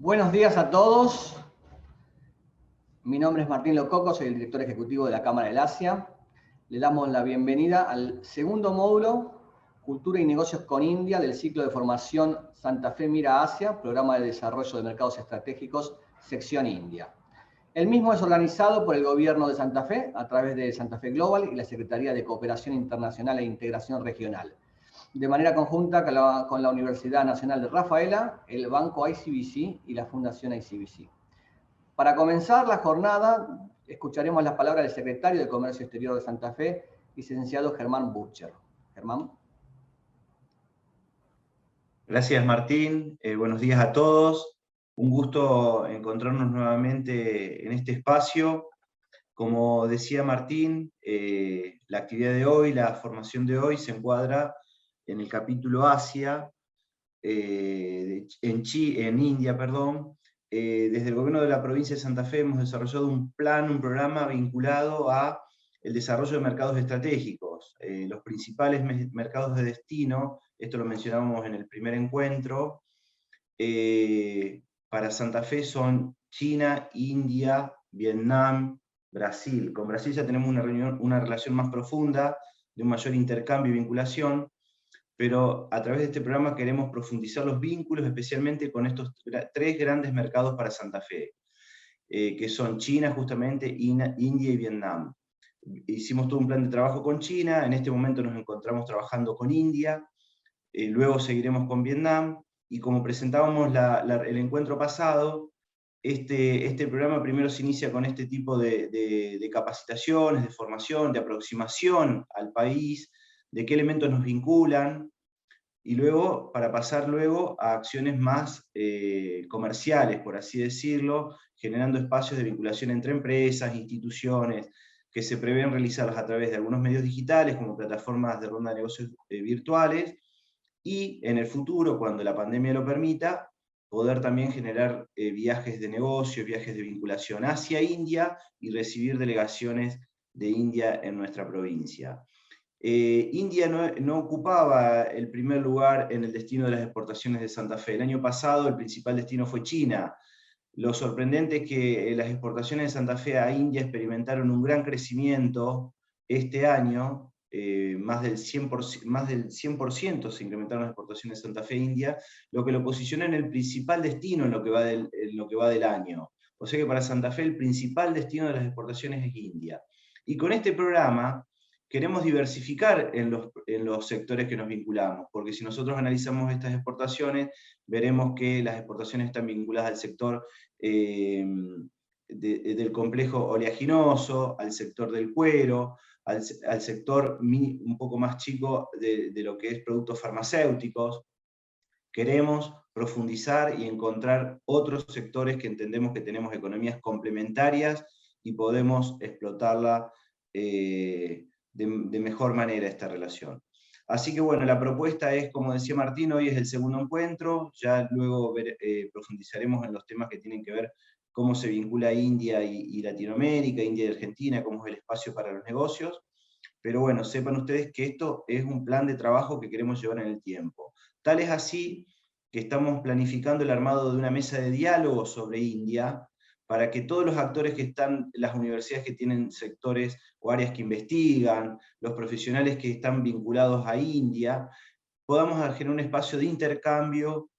Buenos días a todos. Mi nombre es Martín Lococo, soy el director ejecutivo de la Cámara del Asia. Le damos la bienvenida al segundo módulo, Cultura y Negocios con India, del ciclo de formación Santa Fe Mira Asia, Programa de Desarrollo de Mercados Estratégicos, sección India. El mismo es organizado por el Gobierno de Santa Fe a través de Santa Fe Global y la Secretaría de Cooperación Internacional e Integración Regional, de manera conjunta con la Universidad Nacional de Rafaela, el Banco ICBC y la Fundación ICBC. Para comenzar la jornada, escucharemos las palabras del secretario de Comercio Exterior de Santa Fe, licenciado Germán Burcher. Germán. Gracias, Martín. Buenos días a todos. Un gusto encontrarnos nuevamente en este espacio. Como decía Martín, la actividad de hoy, la formación de hoy, se encuadra en el capítulo Asia, en India. Desde el gobierno de la provincia de Santa Fe hemos desarrollado un programa vinculado a el desarrollo de mercados estratégicos. Los principales mercados de destino, esto lo mencionábamos en el primer encuentro, para Santa Fe son China, India, Vietnam, Brasil. Con Brasil ya tenemos una relación más profunda, de un mayor intercambio y vinculación, pero a través de este programa queremos profundizar los vínculos, especialmente con estos tres grandes mercados para Santa Fe, que son China, justamente, India y Vietnam. Hicimos todo un plan de trabajo con China, en este momento nos encontramos trabajando con India, luego seguiremos con Vietnam, y como presentábamos el encuentro pasado, este programa primero se inicia con este tipo de capacitaciones, de formación, de aproximación al país, de qué elementos nos vinculan, y luego, para pasar luego a acciones más comerciales, por así decirlo, generando espacios de vinculación entre empresas, instituciones, que se prevén realizarlas a través de algunos medios digitales, como plataformas de ronda de negocios virtuales, y en el futuro, cuando la pandemia lo permita, poder también generar viajes de negocio, viajes de vinculación hacia India, y recibir delegaciones de India en nuestra provincia. India no ocupaba el primer lugar en el destino de las exportaciones de Santa Fe. El año pasado el principal destino fue China. Lo sorprendente es que las exportaciones de Santa Fe a India experimentaron un gran crecimiento este año, más del 100% se incrementaron las exportaciones de Santa Fe a India, lo que lo posiciona en el principal destino en lo que va del año. O sea que para Santa Fe el principal destino de las exportaciones es India. Y con este programa queremos diversificar en los sectores que nos vinculamos, porque si nosotros analizamos estas exportaciones, veremos que las exportaciones están vinculadas al sector del complejo oleaginoso, al sector del cuero, al sector un poco más chico de lo que es productos farmacéuticos. Queremos profundizar y encontrar otros sectores que entendemos que tenemos economías complementarias y podemos explotarla de mejor manera esta relación. Así que bueno, la propuesta es, como decía Martín, hoy es el segundo encuentro, ya luego profundizaremos en los temas que tienen que ver cómo se vincula India y Latinoamérica, India y Argentina, cómo es el espacio para los negocios, pero bueno, sepan ustedes que esto es un plan de trabajo que queremos llevar en el tiempo. Tal es así que estamos planificando el armado de una mesa de diálogo sobre India, para que todos los actores que están, las universidades que tienen sectores o áreas que investigan, los profesionales que están vinculados a India, podamos generar un espacio de intercambio,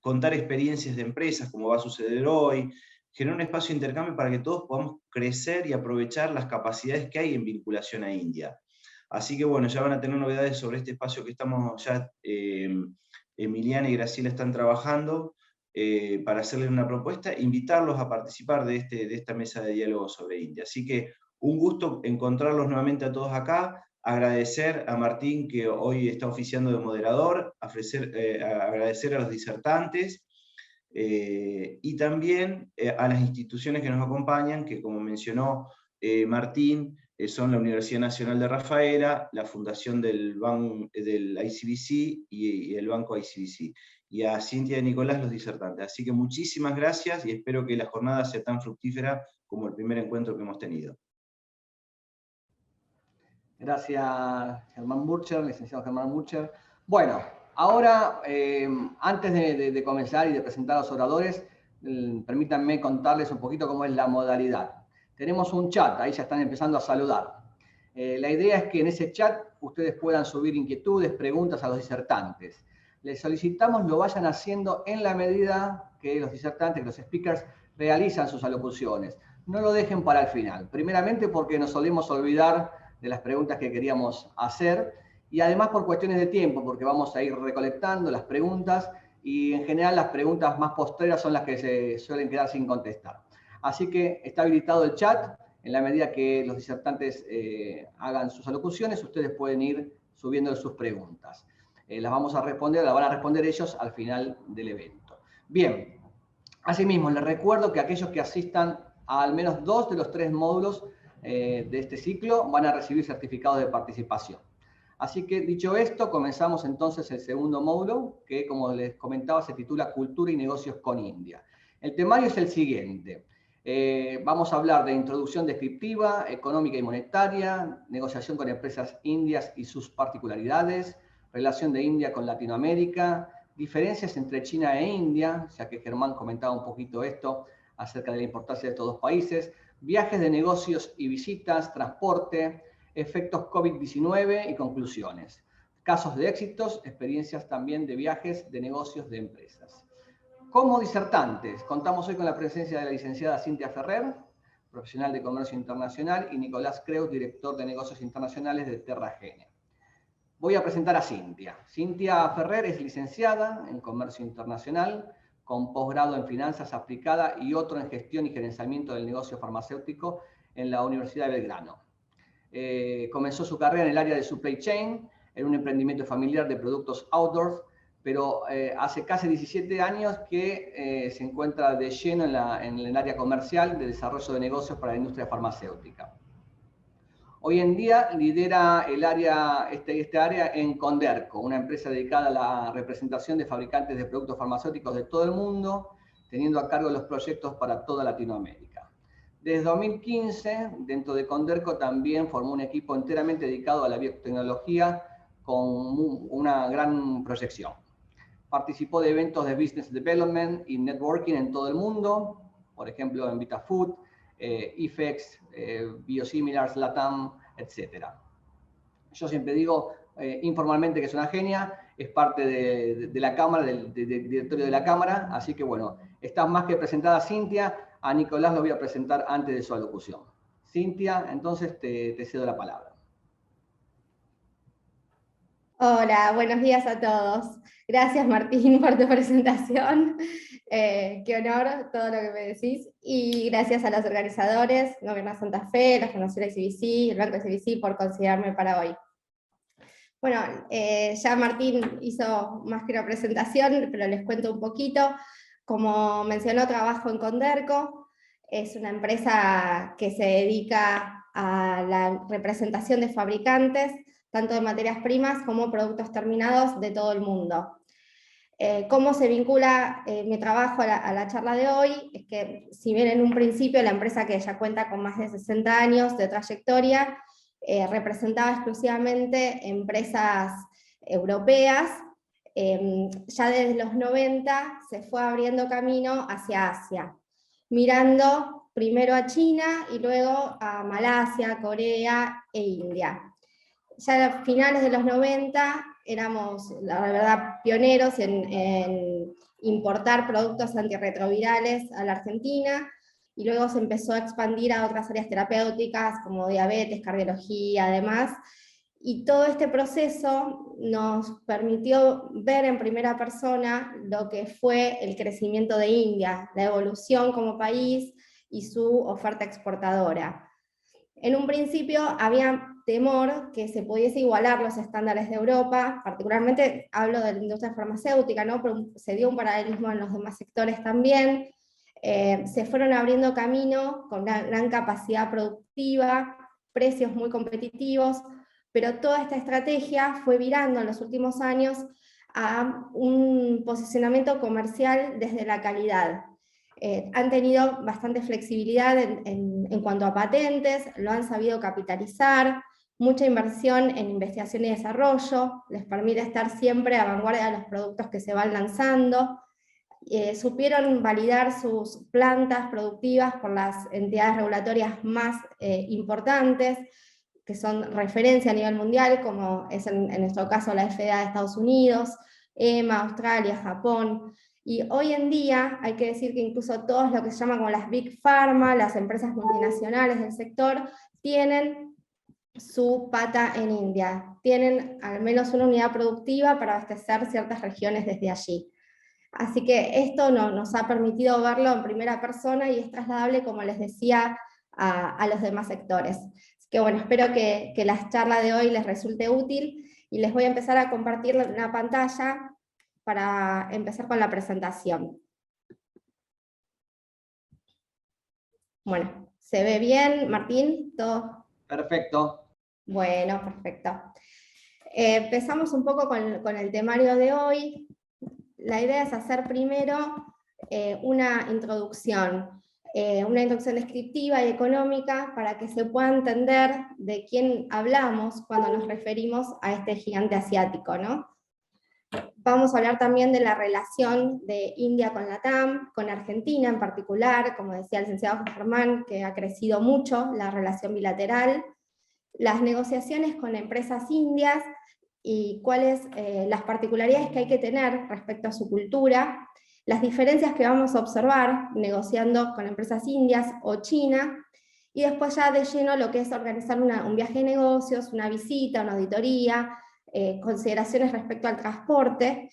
contar experiencias de empresas, como va a suceder hoy, generar un espacio de intercambio para que todos podamos crecer y aprovechar las capacidades que hay en vinculación a India. Así que bueno, ya van a tener novedades sobre este espacio que estamos ya, Emiliana y Graciela están trabajando, para hacerles una propuesta, invitarlos a participar de esta mesa de diálogo sobre India. Así que un gusto encontrarlos nuevamente a todos acá, agradecer a Martín, que hoy está oficiando de moderador, agradecer a los disertantes, y también a las instituciones que nos acompañan, que como mencionó Martín, son la Universidad Nacional de Rafaela, la Fundación del ICBC y el Banco ICBC, y a Cintia y Nicolás, los disertantes. Así que muchísimas gracias y espero que la jornada sea tan fructífera como el primer encuentro que hemos tenido. Gracias, Germán Burcher, licenciado Germán Burcher. Bueno, ahora, antes de comenzar y de presentar a los oradores, permítanme contarles un poquito cómo es la modalidad. Tenemos un chat, ahí ya están empezando a saludar. La idea es que en ese chat ustedes puedan subir inquietudes, preguntas a los disertantes. Les solicitamos lo vayan haciendo en la medida que los disertantes, que los speakers realizan sus alocuciones. No lo dejen para el final. Primeramente porque nos solemos olvidar de las preguntas que queríamos hacer y además por cuestiones de tiempo, porque vamos a ir recolectando las preguntas y en general las preguntas más postreras son las que se suelen quedar sin contestar. Así que está habilitado el chat. En la medida que los disertantes hagan sus alocuciones, ustedes pueden ir subiendo sus preguntas. Las vamos a responder, las van a responder ellos al final del evento. Bien, asimismo, les recuerdo que aquellos que asistan a al menos 2 de los 3 módulos de este ciclo van a recibir certificados de participación. Así que, dicho esto, comenzamos entonces el segundo módulo, que, como les comentaba, se titula Cultura y Negocios con India. El temario es el siguiente. Vamos a hablar de introducción descriptiva, económica y monetaria, negociación con empresas indias y sus particularidades, relación de India con Latinoamérica, diferencias entre China e India, ya que Germán comentaba un poquito esto acerca de la importancia de estos dos países, viajes de negocios y visitas, transporte, efectos COVID-19 y conclusiones, casos de éxitos, experiencias también de viajes, de negocios, de empresas. Como disertantes, contamos hoy con la presencia de la licenciada Cintia Ferrer, profesional de Comercio Internacional, y Nicolás Creus, director de Negocios Internacionales de Terragene. Voy a presentar a Cintia. Cintia Ferrer es licenciada en Comercio Internacional, con posgrado en Finanzas Aplicada y otro en Gestión y Gerenciamiento del Negocio Farmacéutico en la Universidad de Belgrano. Comenzó su carrera en el área de supply chain, en un emprendimiento familiar de productos outdoors, pero hace casi 17 años que se encuentra de lleno en el área comercial de desarrollo de negocios para la industria farmacéutica. Hoy en día lidera el área, esta área en Conderco, una empresa dedicada a la representación de fabricantes de productos farmacéuticos de todo el mundo, teniendo a cargo los proyectos para toda Latinoamérica. Desde 2015, dentro de Conderco también formó un equipo enteramente dedicado a la biotecnología con una gran proyección. Participó de eventos de Business Development y Networking en todo el mundo, por ejemplo en VitaFood, IFEX, Biosimilars, Latam, etc. Yo siempre digo informalmente que es una genia, es parte de la Cámara, del directorio de la Cámara, así que bueno, está más que presentada Cintia. A Nicolás lo voy a presentar antes de su alocución. Cintia, entonces te cedo la palabra. Hola, buenos días a todos. Gracias, Martín, por tu presentación. Qué honor todo lo que me decís. Y gracias a los organizadores, Gobierno de Santa Fe, la Fundación ICBC, el Banco ICBC, por considerarme para hoy. Bueno, ya Martín hizo más que una presentación, pero les cuento un poquito. Como mencionó, trabajo en Conderco. Es una empresa que se dedica a la representación de fabricantes, tanto de materias primas como productos terminados de todo el mundo. ¿Cómo se vincula mi trabajo a la charla de hoy? Es que si bien en un principio la empresa, que ya cuenta con más de 60 años de trayectoria, representaba exclusivamente empresas europeas, ya desde los 90 se fue abriendo camino hacia Asia, mirando primero a China y luego a Malasia, Corea e India. Ya a finales de los 90 éramos, la verdad, pioneros en importar productos antirretrovirales a la Argentina, y luego se empezó a expandir a otras áreas terapéuticas como diabetes, cardiología, además. Y todo este proceso nos permitió ver en primera persona lo que fue el crecimiento de India, la evolución como país y su oferta exportadora. En un principio había temor que se pudiese igualar los estándares de Europa, particularmente hablo de la industria farmacéutica, ¿no? Pero se dio un paralelismo en los demás sectores también. Se fueron abriendo camino con una gran capacidad productiva, precios muy competitivos, pero toda esta estrategia fue virando en los últimos años a un posicionamiento comercial desde la calidad. Han tenido bastante flexibilidad en cuanto a patentes, lo han sabido capitalizar, mucha inversión en investigación y desarrollo, les permite estar siempre a vanguardia de los productos que se van lanzando, supieron validar sus plantas productivas por las entidades regulatorias más importantes, que son referencia a nivel mundial, como es en nuestro caso la FDA de Estados Unidos, EMA, Australia, Japón. Y hoy en día hay que decir que incluso todos lo que se llaman como las Big Pharma, las empresas multinacionales del sector, tienen su pata en India. Tienen al menos una unidad productiva para abastecer ciertas regiones desde allí. Así que esto nos ha permitido verlo en primera persona y es trasladable, como les decía, a los demás sectores. Así que bueno, espero que la charla de hoy les resulte útil y les voy a empezar a compartir la pantalla para empezar con la presentación. Bueno, ¿se ve bien, Martín? ¿Todo? Perfecto. Bueno, perfecto. Empezamos un poco con el temario de hoy. La idea es hacer primero una introducción descriptiva y económica para que se pueda entender de quién hablamos cuando nos referimos a este gigante asiático, ¿no? Vamos a hablar también de la relación de India con Latam, con Argentina en particular, como decía el licenciado Germán, que ha crecido mucho la relación bilateral, las negociaciones con empresas indias y cuáles las particularidades que hay que tener respecto a su cultura, las diferencias que vamos a observar negociando con empresas indias o China, y después ya de lleno lo que es organizar un viaje de negocios, una visita, una auditoría, consideraciones respecto al transporte,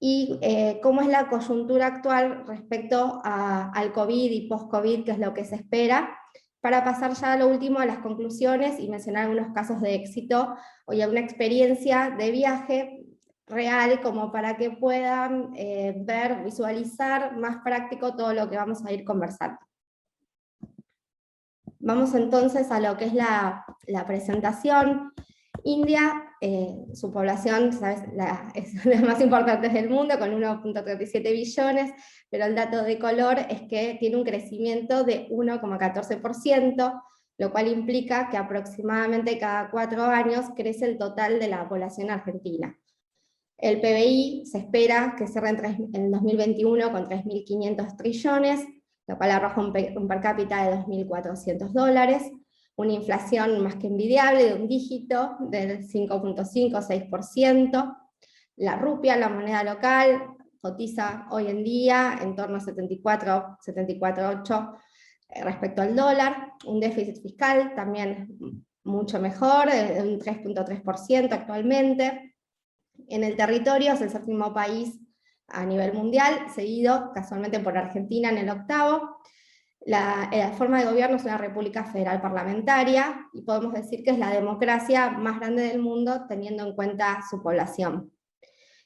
y cómo es la coyuntura actual respecto al COVID y post-COVID, que es lo que se espera, para pasar ya a lo último a las conclusiones y mencionar algunos casos de éxito o ya una experiencia de viaje real, como para que puedan ver, visualizar más práctico todo lo que vamos a ir conversando. Vamos entonces a lo que es la presentación. India, su población, ¿sabes? Es de las más importantes del mundo, con 1.37 billones, pero el dato de color es que tiene un crecimiento de 1,14%, lo cual implica que aproximadamente cada 4 años crece el total de la población argentina. El PBI se espera que cierre en 2021 con 3.500 trillones, lo cual arroja un per cápita de $2.400, una inflación más que envidiable de un dígito del 5.5-6%, la rupia, la moneda local, cotiza hoy en día en torno a 74,8 respecto al dólar, un déficit fiscal también mucho mejor, de un 3.3% actualmente. En el territorio es el séptimo país a nivel mundial, seguido casualmente por Argentina en el octavo. La forma de gobierno es una república federal parlamentaria, y podemos decir que es la democracia más grande del mundo teniendo en cuenta su población.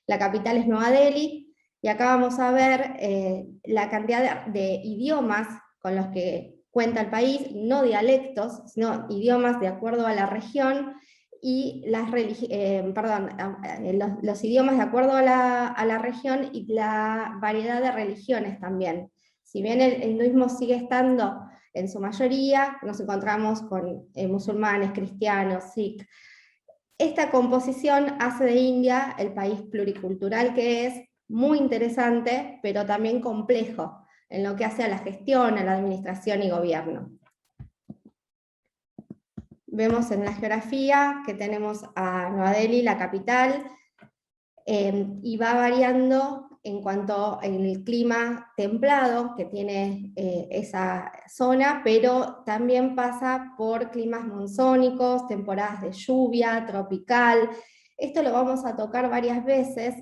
La capital es Nueva Delhi, y acá vamos a ver la cantidad de idiomas con los que cuenta el país, no dialectos, sino idiomas de acuerdo a la región, y los idiomas de acuerdo a la región y la variedad de religiones también. Si bien el hinduismo sigue estando en su mayoría, nos encontramos con musulmanes, cristianos, sikh. Esta composición hace de India el país pluricultural que es, muy interesante, pero también complejo en lo que hace a la gestión, a la administración y gobierno. Vemos en la geografía que tenemos a Nueva Delhi, la capital, y va variando en cuanto al clima templado que tiene esa zona, pero también pasa por climas monzónicos, temporadas de lluvia, tropical. Esto lo vamos a tocar varias veces,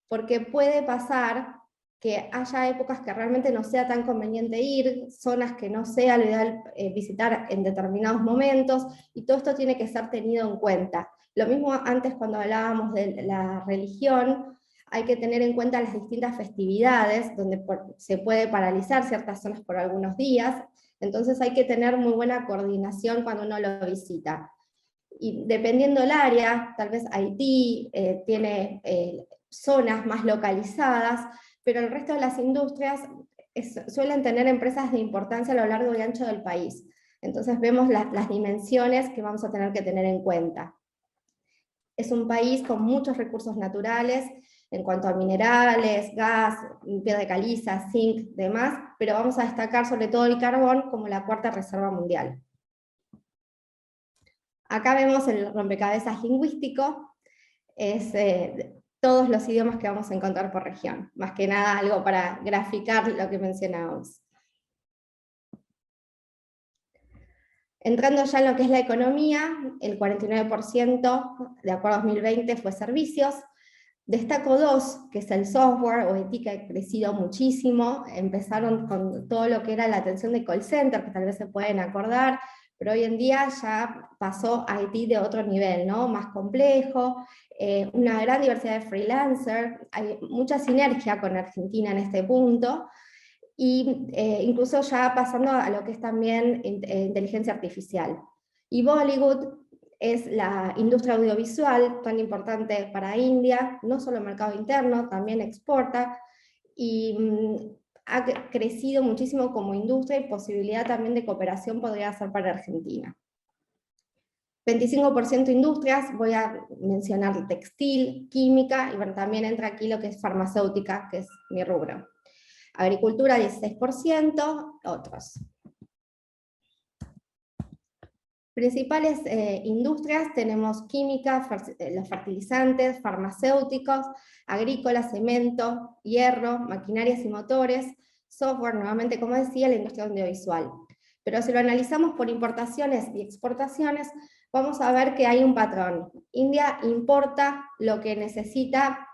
porque puede pasar que haya épocas que realmente no sea tan conveniente ir, zonas que no sea lo ideal visitar en determinados momentos, y todo esto tiene que ser tenido en cuenta. Lo mismo antes cuando hablábamos de la religión, hay que tener en cuenta las distintas festividades, donde se puede paralizar ciertas zonas por algunos días, entonces hay que tener muy buena coordinación cuando uno lo visita. Y dependiendo del área, tal vez Haití tiene zonas más localizadas, pero el resto de las industrias suelen tener empresas de importancia a lo largo y ancho del país. Entonces vemos las dimensiones que vamos a tener que tener en cuenta. Es un país con muchos recursos naturales, en cuanto a minerales, gas, piedra de caliza, zinc, demás, pero vamos a destacar sobre todo el carbón como la cuarta reserva mundial. Acá vemos el rompecabezas lingüístico, es todos los idiomas que vamos a encontrar por región, más que nada algo para graficar lo que mencionábamos. Entrando ya en lo que es la economía, el 49% de acuerdo a 2020 fue servicios. Destaco dos, que es el software o ética, que ha crecido muchísimo. Empezaron con todo lo que era la atención de call center, que tal vez se pueden acordar, pero hoy en día ya pasó a IT de otro nivel, ¿no? Más complejo, una gran diversidad de freelancers, hay mucha sinergia con Argentina en este punto, y incluso ya pasando a lo que es también inteligencia artificial. Y Bollywood es la industria audiovisual tan importante para India, no solo el mercado interno, también exporta, y ha crecido muchísimo como industria, y posibilidad también de cooperación podría ser para Argentina. 25% industrias, voy a mencionar textil, química, y bueno, también entra aquí lo que es farmacéutica, que es mi rubro. Agricultura 16%, otros. Principales industrias tenemos química, los fertilizantes, farmacéuticos, agrícola, cemento, hierro, maquinarias y motores, software, nuevamente como decía, la industria audiovisual. Pero si lo analizamos por importaciones y exportaciones, vamos a ver que hay un patrón. India importa lo que necesita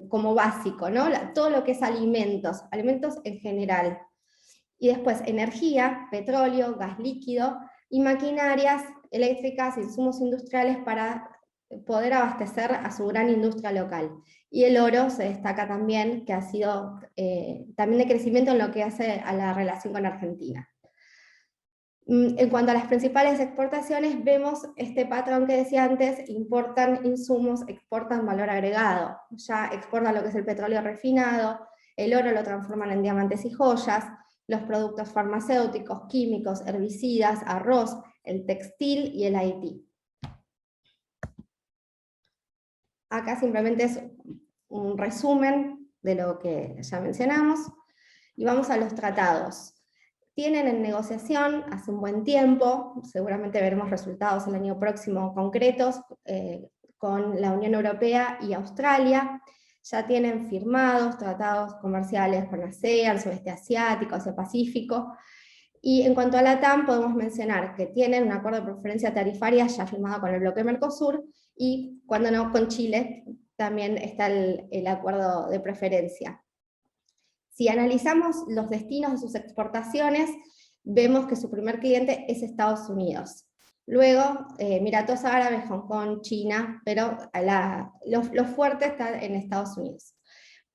como básico, ¿no? Todo lo que es alimentos en general. Y después energía, petróleo, gas líquido, y maquinarias eléctricas, insumos industriales para poder abastecer a su gran industria local. Y el oro se destaca también, que ha sido también de crecimiento en lo que hace a la relación con Argentina. En cuanto a las principales exportaciones, vemos este patrón que decía antes: importan insumos, exportan valor agregado. Ya exportan lo que es el petróleo refinado, el oro lo transforman en diamantes y joyas, los productos farmacéuticos, químicos, herbicidas, arroz, el textil y el IT. Acá simplemente es un resumen de lo que ya mencionamos, y vamos a los tratados. Tienen en negociación hace un buen tiempo, seguramente veremos resultados el año próximo concretos, con la Unión Europea y Australia. Ya tienen firmados tratados comerciales con ASEAN, Sudeste Asiático, Asia Pacífico. Y en cuanto a la TAM, podemos mencionar que tienen un acuerdo de preferencia tarifaria ya firmado con el bloque Mercosur, y cuando no, con Chile también está el acuerdo de preferencia. Si analizamos los destinos de sus exportaciones, vemos que su primer cliente es Estados Unidos. Luego, Emiratos Árabes, Hong Kong, China, pero lo fuerte está en Estados Unidos.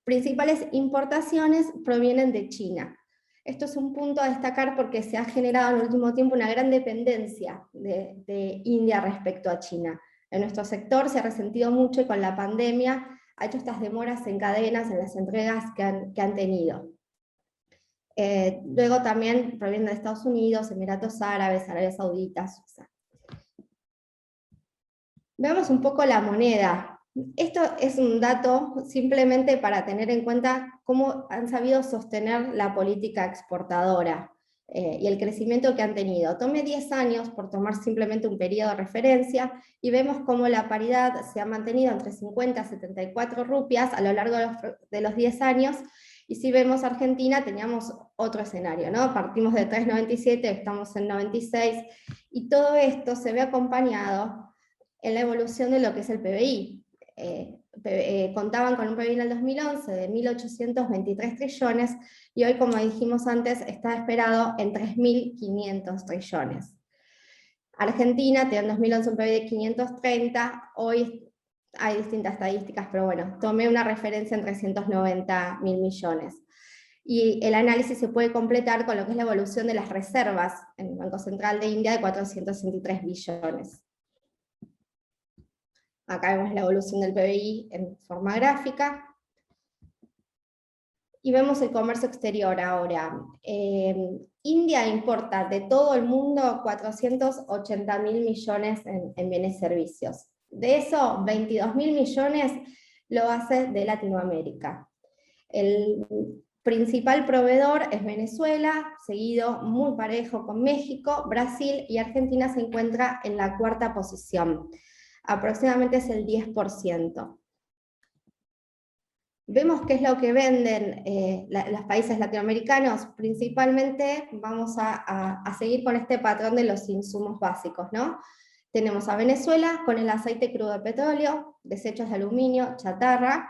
Principales importaciones provienen de China. Esto es un punto a destacar porque se ha generado en el último tiempo una gran dependencia de India respecto a China. En nuestro sector se ha resentido mucho, y con la pandemia ha hecho estas demoras en cadenas en las entregas que han tenido. Luego también provienen de Estados Unidos, Emiratos Árabes, Arabia Saudita, Suiza. Veamos un poco la moneda. Esto es un dato simplemente para tener en cuenta cómo han sabido sostener la política exportadora y el crecimiento que han tenido. Tomé 10 años por tomar simplemente un periodo de referencia, y vemos cómo la paridad se ha mantenido entre 50 y 74 rupias a lo largo de los 10 años, y si vemos Argentina teníamos otro escenario, ¿no? Partimos de 3,97, estamos en 96, y todo esto se ve acompañado en la evolución de lo que es el PBI. Contaban con un PBI en el 2011 de 1.823 trillones, y hoy, como dijimos antes, está esperado en 3.500 trillones. Argentina tiene en 2011 un PBI de 530, hoy hay distintas estadísticas, pero bueno, tomé una referencia en 390.000 millones. Y el análisis se puede completar con lo que es la evolución de las reservas en el Banco Central de India de 463 billones. Acá vemos la evolución del PBI en forma gráfica. Y vemos el comercio exterior ahora. India importa de todo el mundo 480.000 millones en bienes y servicios. De eso, 22.000 millones lo hace de Latinoamérica. El principal proveedor es Venezuela, seguido muy parejo con México, Brasil, y Argentina se encuentra en la cuarta posición. Aproximadamente es el 10%. Vemos qué es lo que venden los países latinoamericanos. Principalmente vamos a seguir con este patrón de los insumos básicos, ¿no? Tenemos a Venezuela con el aceite crudo de petróleo, desechos de aluminio, chatarra.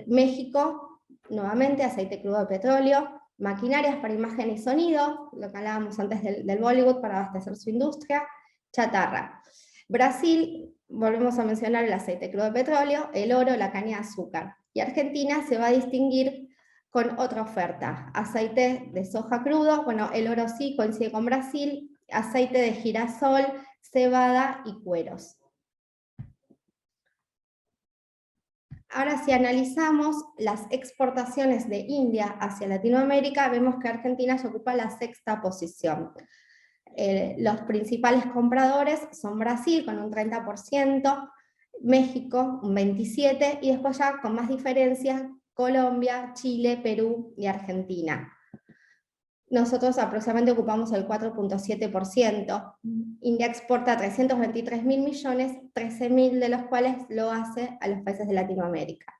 México, nuevamente, aceite crudo de petróleo, maquinarias para imagen y sonido, lo que hablábamos antes del Bollywood para abastecer su industria, chatarra. Brasil, volvemos a mencionar el aceite crudo de petróleo, el oro, la caña de azúcar. Y Argentina se va a distinguir con otra oferta, aceite de soja crudo, bueno, el oro sí coincide con Brasil, aceite de girasol, cebada y cueros. Ahora, si analizamos las exportaciones de India hacia Latinoamérica, vemos que Argentina se ocupa la sexta posición. Los principales compradores son Brasil con un 30%, México un 27%, y después ya con más diferencias, Colombia, Chile, Perú y Argentina. Nosotros aproximadamente ocupamos el 4.7%. India exporta 323.000 millones, 13.000 de los cuales lo hace a los países de Latinoamérica.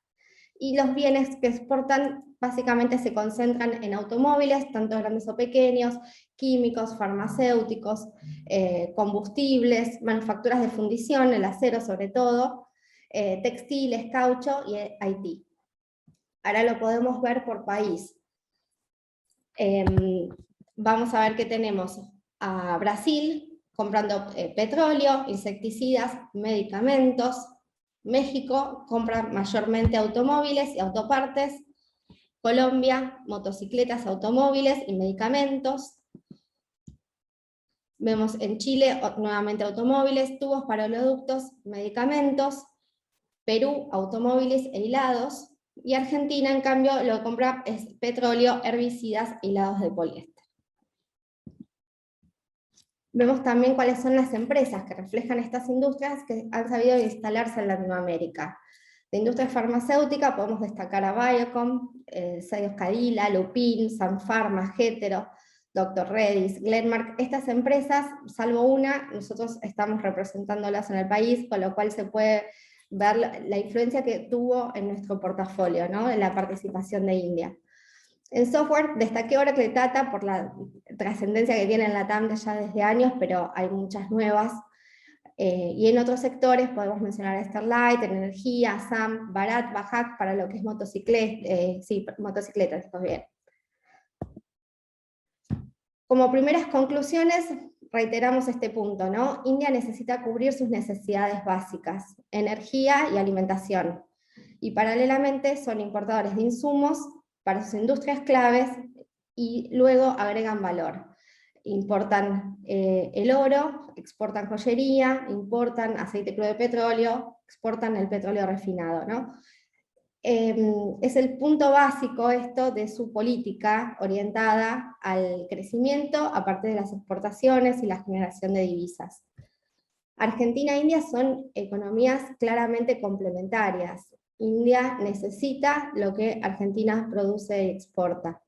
Y los bienes que exportan básicamente se concentran en automóviles, tanto grandes o pequeños, químicos, farmacéuticos, combustibles, manufacturas de fundición, el acero sobre todo, textiles, caucho y IT. Ahora lo podemos ver por país. Vamos a ver que tenemos a Brasil comprando petróleo, insecticidas, medicamentos. México compra mayormente automóviles y autopartes. Colombia, motocicletas, automóviles y medicamentos. Vemos en Chile nuevamente automóviles, tubos para oleoductos, medicamentos. Perú, automóviles e hilados. Y Argentina, en cambio, lo que compra es petróleo, herbicidas e hilados de poliéster. Vemos también cuáles son las empresas que reflejan estas industrias que han sabido instalarse en Latinoamérica. De industria farmacéutica podemos destacar a Biocom, Cedios Cadila, Lupin, Sanpharma, Hetero, Dr. Reddy's, Glenmark. Estas empresas, salvo una, nosotros estamos representándolas en el país, con lo cual se puede ver la influencia que tuvo en nuestro portafolio, ¿no? En la participación de India. En software destaqué Oracle Tata por la trascendencia que tiene en la TAM ya desde años, pero hay muchas nuevas. Y en otros sectores podemos mencionar Starlight, en energía, SAM, Bharat, Bajaj, para lo que es motocicletas, pues bien. Como primeras conclusiones, reiteramos este punto, ¿no? India necesita cubrir sus necesidades básicas, energía y alimentación, y paralelamente son importadores de insumos para sus industrias claves y luego agregan valor. Importan el oro, exportan joyería, importan aceite crudo de petróleo, exportan el petróleo refinado, ¿no? Es el punto básico esto de su política orientada al crecimiento a partir de las exportaciones y la generación de divisas. Argentina e India son economías claramente complementarias. India necesita lo que Argentina produce y exporta.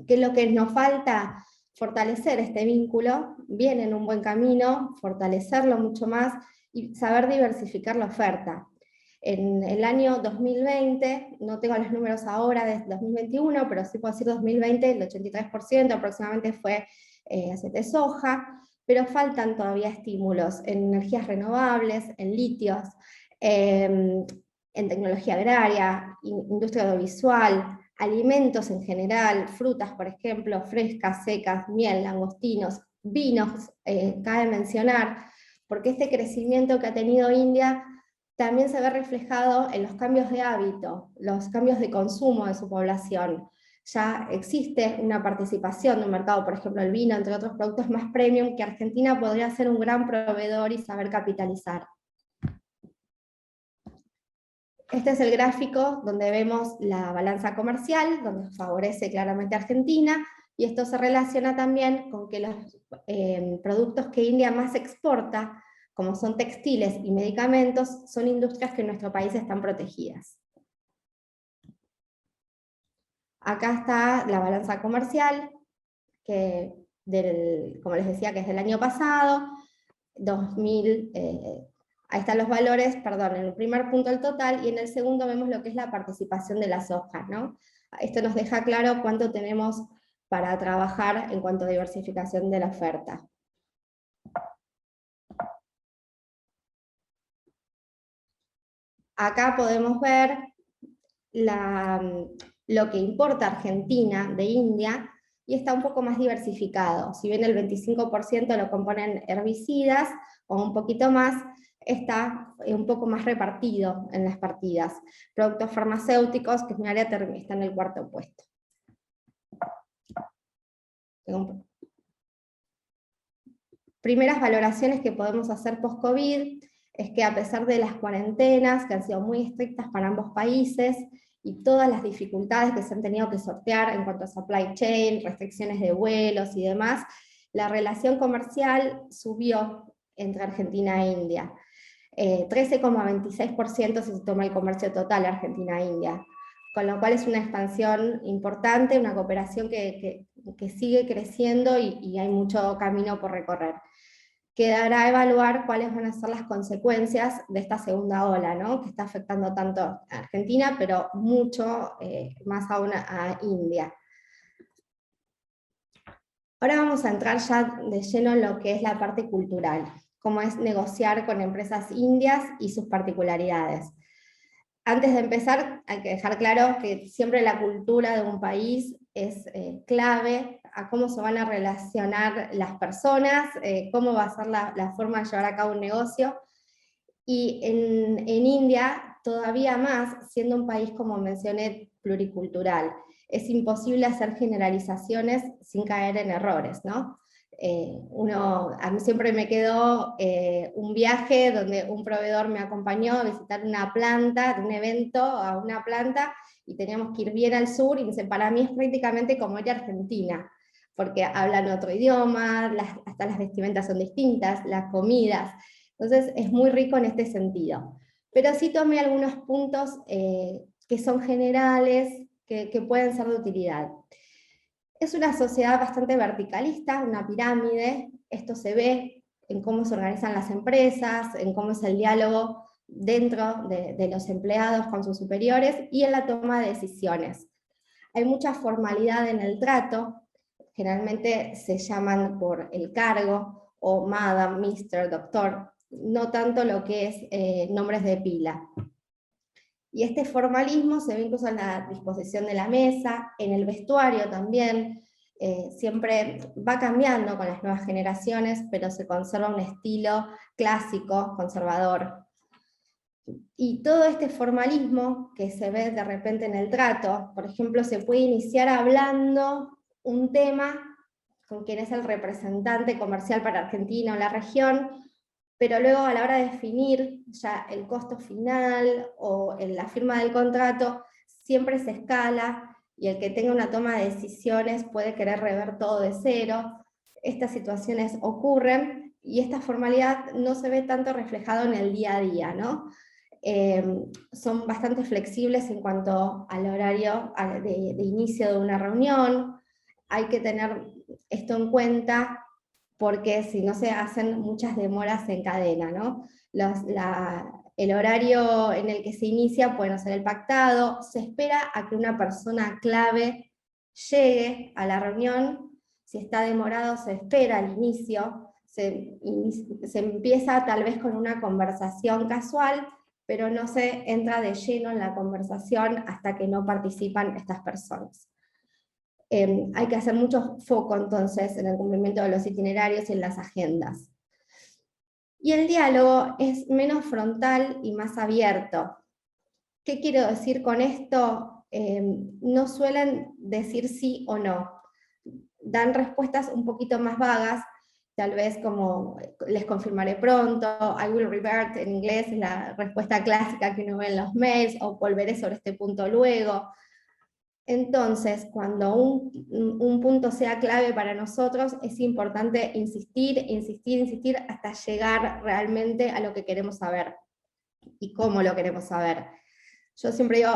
¿Qué es lo que nos falta? Fortalecer este vínculo, viene en un buen camino, fortalecerlo mucho más y saber diversificar la oferta. En el año 2020, no tengo los números ahora de 2021, pero sí puedo decir 2020, el 83% aproximadamente fue aceite de soja, pero faltan todavía estímulos en energías renovables, en litios, en tecnología agraria, industria audiovisual, alimentos en general, frutas, por ejemplo, frescas, secas, miel, langostinos, vinos, cabe mencionar, porque este crecimiento que ha tenido India también se ve reflejado en los cambios de hábito, los cambios de consumo de su población. Ya existe una participación de un mercado, por ejemplo el vino, entre otros productos más premium, que Argentina podría ser un gran proveedor y saber capitalizar. Este es el gráfico donde vemos la balanza comercial, donde favorece claramente a Argentina, y esto se relaciona también con que los productos que India más exporta como son textiles y medicamentos, son industrias que en nuestro país están protegidas. Acá está la balanza comercial, que como les decía, que es del año pasado, 2000, ahí están los valores, perdón, en el primer punto el total, y en el segundo vemos lo que es la participación de la soja, ¿no? Esto nos deja claro cuánto tenemos para trabajar en cuanto a diversificación de la oferta. Acá podemos ver lo que importa Argentina de India, y está un poco más diversificado. Si bien el 25% lo componen herbicidas, o un poquito más, está un poco más repartido en las partidas. Productos farmacéuticos, que es mi área, está en el cuarto puesto. Primeras valoraciones que podemos hacer post-COVID es que a pesar de las cuarentenas, que han sido muy estrictas para ambos países, y todas las dificultades que se han tenido que sortear en cuanto a supply chain, restricciones de vuelos y demás, la relación comercial subió entre Argentina e India. 13,26% si se toma el comercio total Argentina-India, con lo cual es una expansión importante, una cooperación que sigue creciendo y hay mucho camino por recorrer. Quedará evaluar cuáles van a ser las consecuencias de esta segunda ola, ¿no? Que está afectando tanto a Argentina, pero mucho más aún a India. Ahora vamos a entrar ya de lleno en lo que es la parte cultural, cómo es negociar con empresas indias y sus particularidades. Antes de empezar, hay que dejar claro que siempre la cultura de un país es clave a cómo se van a relacionar las personas, cómo va a ser la forma de llevar a cabo un negocio. Y en India, todavía más, siendo un país, como mencioné, pluricultural. Es imposible hacer generalizaciones sin caer en errores, ¿no? A mí siempre me quedó un viaje donde un proveedor me acompañó a visitar una planta, de un evento a una planta, y teníamos que ir bien al sur, y dice, para mí es prácticamente como ir a Argentina, porque hablan otro idioma, hasta las vestimentas son distintas, las comidas, entonces es muy rico en este sentido. Pero sí tomé algunos puntos que son generales, que pueden ser de utilidad. Es una sociedad bastante verticalista, una pirámide. Esto se ve en cómo se organizan las empresas, en cómo es el diálogo dentro de los empleados con sus superiores y en la toma de decisiones. Hay mucha formalidad en el trato, generalmente se llaman por el cargo, o madam, mister, doctor, no tanto lo que es nombres de pila. Y este formalismo se ve incluso en la disposición de la mesa, en el vestuario también, siempre va cambiando con las nuevas generaciones, pero se conserva un estilo clásico, conservador. Y todo este formalismo que se ve de repente en el trato, por ejemplo, se puede iniciar hablando un tema con quien es el representante comercial para Argentina o la región, pero luego a la hora de definir ya el costo final o en la firma del contrato, siempre se escala, y el que tenga una toma de decisiones puede querer rever todo de cero. Estas situaciones ocurren, y esta formalidad no se ve tanto reflejado en el día a día, ¿no? Son bastante flexibles en cuanto al horario de inicio de una reunión. Hay que tener esto en cuenta, porque si no se hacen muchas demoras en cadena, ¿no? El horario en el que se inicia puede no ser el pactado, se espera a que una persona clave llegue a la reunión, si está demorado se espera al inicio, se empieza tal vez con una conversación casual, pero no se entra de lleno en la conversación hasta que no participan estas personas. Hay que hacer mucho foco entonces en el cumplimiento de los itinerarios y en las agendas. Y el diálogo es menos frontal y más abierto. ¿Qué quiero decir con esto? No suelen decir sí o no. Dan respuestas un poquito más vagas, tal vez como les confirmaré pronto, I will revert en inglés, es la respuesta clásica que uno ve en los mails, o volveré sobre este punto luego. Entonces, cuando un punto sea clave para nosotros, es importante insistir, insistir, insistir hasta llegar realmente a lo que queremos saber y cómo lo queremos saber. Yo siempre digo,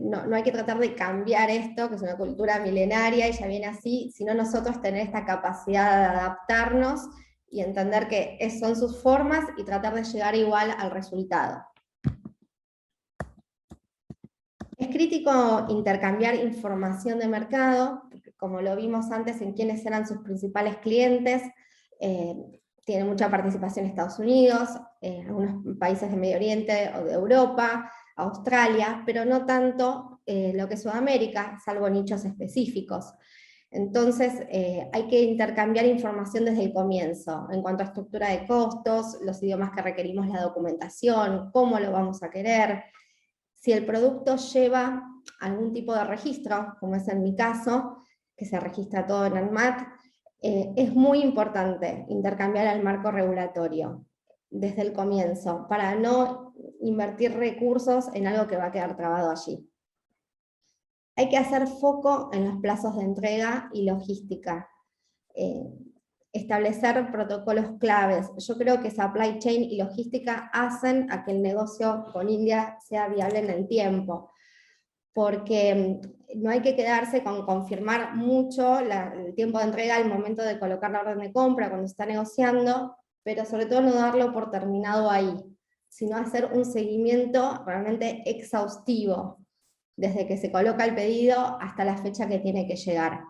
no hay que tratar de cambiar esto, que es una cultura milenaria y ya viene así, sino nosotros tener esta capacidad de adaptarnos y entender que son sus formas y tratar de llegar igual al resultado. Es crítico intercambiar información de mercado, porque como lo vimos antes en quiénes eran sus principales clientes, tiene mucha participación en Estados Unidos, algunos países de Medio Oriente o de Europa, Australia, pero no tanto lo que es Sudamérica, salvo nichos específicos. Entonces hay que intercambiar información desde el comienzo, en cuanto a estructura de costos, los idiomas que requerimos, la documentación, cómo lo vamos a querer, si el producto lleva algún tipo de registro, como es en mi caso, que se registra todo en ANMAT, es muy importante intercambiar el marco regulatorio desde el comienzo, para no invertir recursos en algo que va a quedar trabado allí. Hay que hacer foco en los plazos de entrega y logística. Establecer protocolos claves. Yo creo que supply chain y logística hacen a que el negocio con India sea viable en el tiempo, porque no hay que quedarse con confirmar mucho el tiempo de entrega al momento de colocar la orden de compra cuando se está negociando, pero sobre todo no darlo por terminado ahí, sino hacer un seguimiento realmente exhaustivo, desde que se coloca el pedido hasta la fecha que tiene que llegar.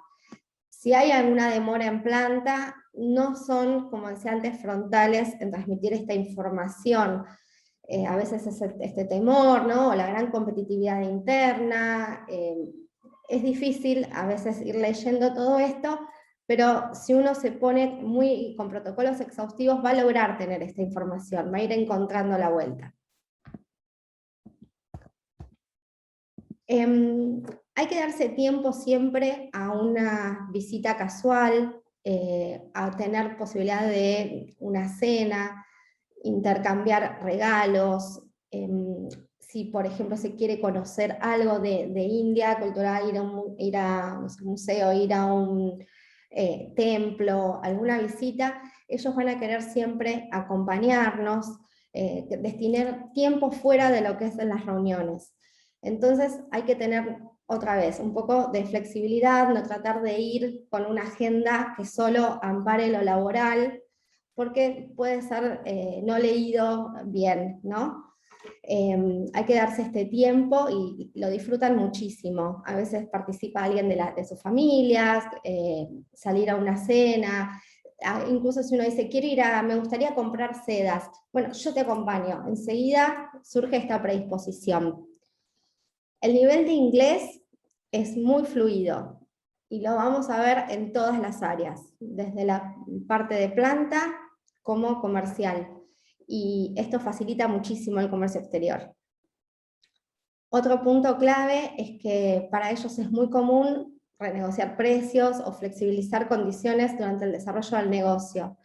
Si hay alguna demora en planta, no son, como decía antes, frontales en transmitir esta información. A veces es este temor, ¿no? O la gran competitividad interna. Es difícil a veces ir leyendo todo esto, pero si uno se pone con protocolos exhaustivos, va a lograr tener esta información, va a ir encontrando la vuelta. Hay que darse tiempo siempre a una visita casual, a tener posibilidad de una cena, intercambiar regalos. Si por ejemplo se quiere conocer algo de India cultural, ir a un museo, ir a un templo, alguna visita, ellos van a querer siempre acompañarnos, destinar tiempo fuera de lo que es en las reuniones. Entonces hay que tener otra vez un poco de flexibilidad, no tratar de ir con una agenda que solo ampare lo laboral, porque puede ser no leído bien, ¿no? Hay que darse este tiempo y lo disfrutan muchísimo. A veces participa alguien de sus familias, salir a una cena, incluso si uno dice, me gustaría comprar sedas, bueno, yo te acompaño, enseguida surge esta predisposición. El nivel de inglés es muy fluido y lo vamos a ver en todas las áreas, desde la parte de planta como comercial, y esto facilita muchísimo el comercio exterior. Otro punto clave es que para ellos es muy común renegociar precios o flexibilizar condiciones durante el desarrollo del negocio.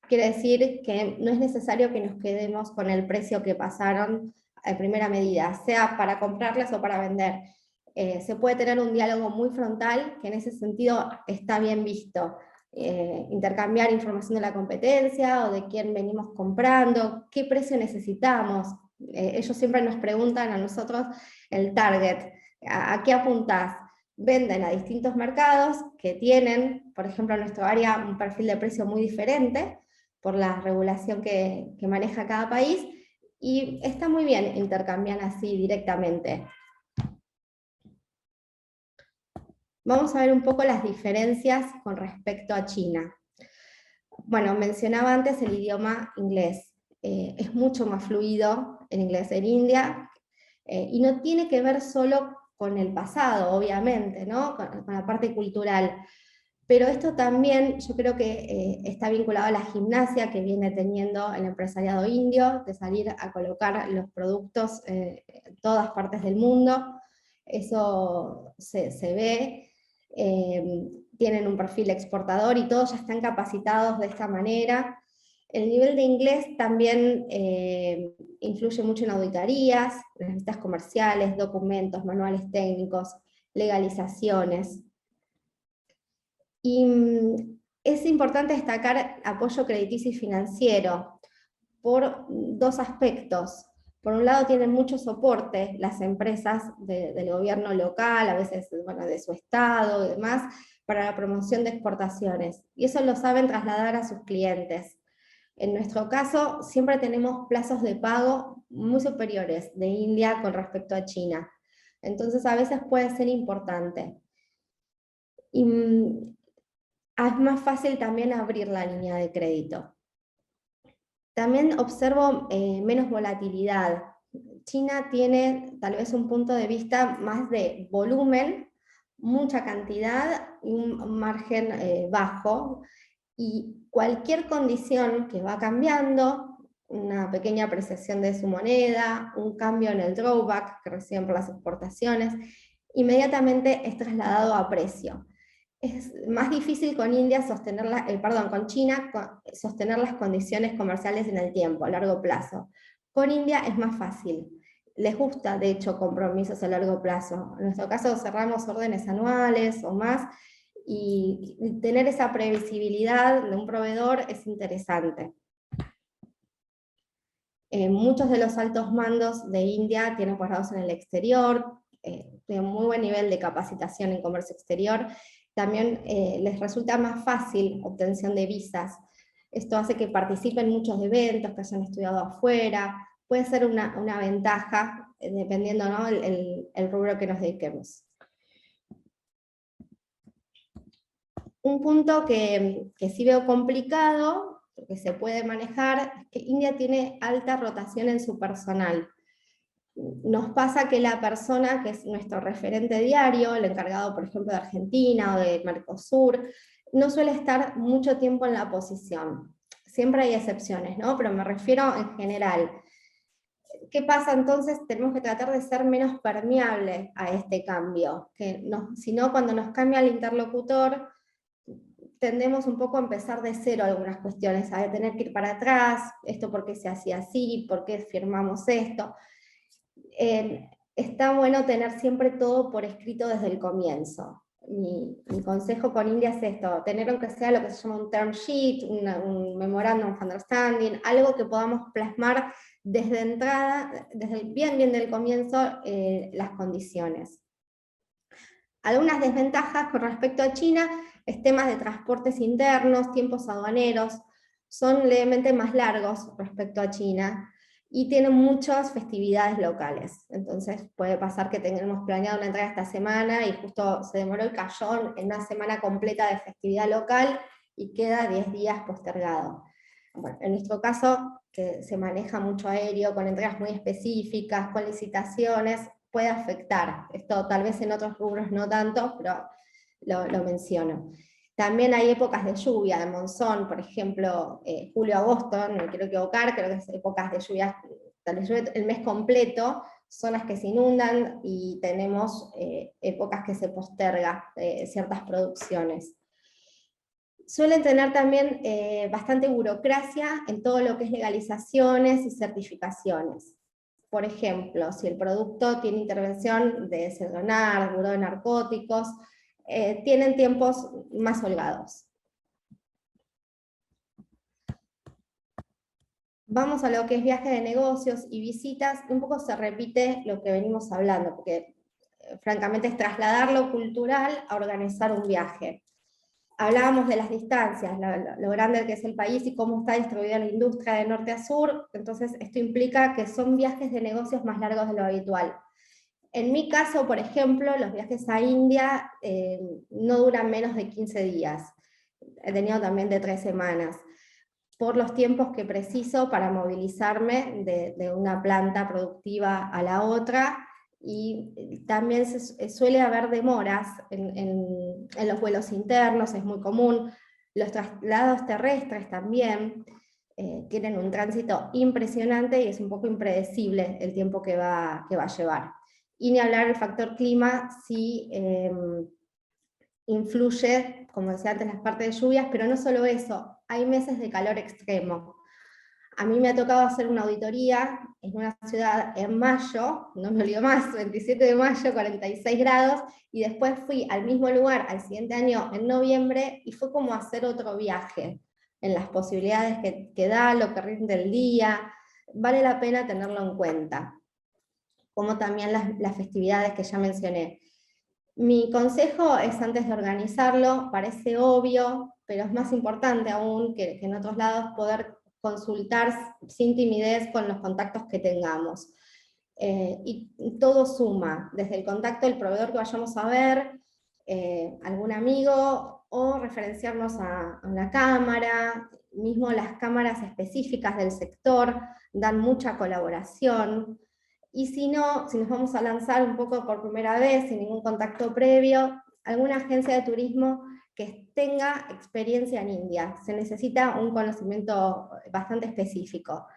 Quiere decir que no es necesario que nos quedemos con el precio que pasaron en primera medida, sea para comprarles o para vender. Se puede tener un diálogo muy frontal, que en ese sentido está bien visto. Intercambiar información de la competencia o de quién venimos comprando, qué precio necesitamos. Ellos siempre nos preguntan a nosotros el target, ¿a qué apuntás? Venden a distintos mercados que tienen, por ejemplo en nuestro área, un perfil de precio muy diferente por la regulación que maneja cada país, y está muy bien intercambiar así directamente. Vamos a ver un poco las diferencias con respecto a China. Bueno, mencionaba antes el idioma inglés. Es mucho más fluido el inglés en India, y no tiene que ver solo con el pasado, obviamente, ¿no? con la parte cultural. Pero esto también yo creo que está vinculado a la gimnasia que viene teniendo el empresariado indio, de salir a colocar los productos en todas partes del mundo. Eso se ve. Tienen un perfil exportador y todos ya están capacitados de esta manera. El nivel de inglés también influye mucho en auditorías, en las visitas comerciales, documentos, manuales técnicos. legalizaciones. Y es importante destacar apoyo crediticio y financiero por dos aspectos. Por un lado tienen mucho soporte las empresas del gobierno local, a veces bueno, de su estado y demás, para la promoción de exportaciones. Y eso lo saben trasladar a sus clientes. En nuestro caso, siempre tenemos plazos de pago muy superiores de India con respecto a China. Entonces a veces puede ser importante. Y es más fácil también abrir la línea de crédito. También observo menos volatilidad. China tiene tal vez un punto de vista más de volumen, mucha cantidad y un margen bajo, y cualquier condición que va cambiando, una pequeña apreciación de su moneda, un cambio en el drawback que reciben por las exportaciones, inmediatamente es trasladado a precio. Es más difícil con India con China sostener las condiciones comerciales en el tiempo, a largo plazo. Con India es más fácil. Les gusta, de hecho, compromisos a largo plazo. En nuestro caso cerramos órdenes anuales o más, y tener esa previsibilidad de un proveedor es interesante. Muchos de los altos mandos de India tienen posgrados en el exterior, tienen muy buen nivel de capacitación en comercio exterior. También les resulta más fácil obtención de visas. Esto hace que participen en muchos eventos, que hayan estudiado afuera. Puede ser una ventaja, dependiendo, ¿no?, el rubro que nos dediquemos. Un punto que sí veo complicado, que se puede manejar, es que India tiene alta rotación en su personal. Nos pasa que la persona que es nuestro referente diario, el encargado por ejemplo de Argentina o de Mercosur, no suele estar mucho tiempo en la posición. Siempre hay excepciones, ¿no? Pero me refiero en general. ¿Qué pasa entonces? Tenemos que tratar de ser menos permeables a este cambio, si no, cuando nos cambia el interlocutor, tendemos un poco a empezar de cero algunas cuestiones, a tener que ir para atrás, esto por qué se hacía así, por qué firmamos esto. Está bueno tener siempre todo por escrito desde el comienzo. Mi consejo con India es esto, tener aunque sea lo que se llama un term sheet, un memorandum of understanding, algo que podamos plasmar desde entrada, desde bien del comienzo, las condiciones. Algunas desventajas con respecto a China es temas de transportes internos, tiempos aduaneros, son levemente más largos respecto a China, y tienen muchas festividades locales. Entonces puede pasar que tengamos planeado una entrega esta semana y justo se demoró el cayón en una semana completa de festividad local y queda 10 días postergado. Bueno, en nuestro caso, que se maneja mucho aéreo, con entregas muy específicas, con licitaciones, puede afectar. Esto tal vez en otros rubros no tanto, pero lo menciono. También hay épocas de lluvia, de monzón, por ejemplo, julio-agosto, no me quiero equivocar, creo que es épocas de lluvia, tal vez el mes completo, son las que se inundan y tenemos épocas que se postergan ciertas producciones. Suelen tener también bastante burocracia en todo lo que es legalizaciones y certificaciones. Por ejemplo, si el producto tiene intervención de CEDONAR, Buró de Narcóticos, tienen tiempos más holgados. Vamos a lo que es viaje de negocios y visitas, un poco se repite lo que venimos hablando, porque francamente es trasladar lo cultural a organizar un viaje. Hablábamos de las distancias, lo grande que es el país y cómo está distribuida la industria de norte a sur, entonces esto implica que son viajes de negocios más largos de lo habitual. En mi caso, por ejemplo, los viajes a India no duran menos de 15 días. He tenido también de 3 semanas, por los tiempos que preciso para movilizarme de una planta productiva a la otra, y también suele haber demoras en los vuelos internos, es muy común. Los traslados terrestres también tienen un tránsito impresionante y es un poco impredecible el tiempo que va a llevar. Y ni hablar del factor clima, si influye, como decía antes, las partes de lluvias, pero no solo eso, hay meses de calor extremo. A mí me ha tocado hacer una auditoría en una ciudad en mayo, no me olvido más, 27 de mayo, 46 grados, y después fui al mismo lugar al siguiente año en noviembre, y fue como hacer otro viaje, en las posibilidades que da, lo que rinde el día, vale la pena tenerlo en cuenta. Como también las festividades que ya mencioné. Mi consejo es, antes de organizarlo, parece obvio, pero es más importante aún que en otros lados, poder consultar sin timidez con los contactos que tengamos. Y todo suma, desde el contacto del proveedor que vayamos a ver, algún amigo, o referenciarnos a una cámara, mismo las cámaras específicas del sector dan mucha colaboración. Y si no, si nos vamos a lanzar un poco por primera vez, sin ningún contacto previo, alguna agencia de turismo que tenga experiencia en India. Se necesita un conocimiento bastante específico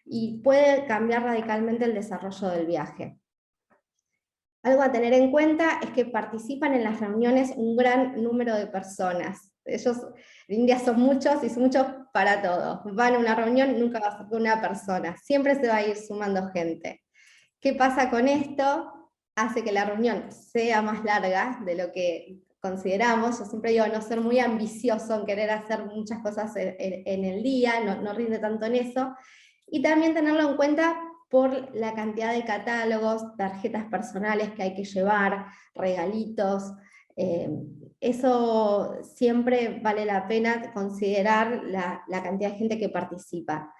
y puede cambiar radicalmente el desarrollo del viaje. Algo a tener en cuenta es que participan en las reuniones un gran número de personas. Ellos en India son muchos y son muchos para todo. Van a una reunión, nunca va a ser una persona, siempre se va a ir sumando gente. ¿Qué pasa con esto? Hace que la reunión sea más larga de lo que consideramos. Yo siempre digo, no ser muy ambicioso en querer hacer muchas cosas en el día, no rinde tanto en eso. Y también tenerlo en cuenta por la cantidad de catálogos, tarjetas personales que hay que llevar, regalitos. Eso siempre vale la pena considerar la cantidad de gente que participa.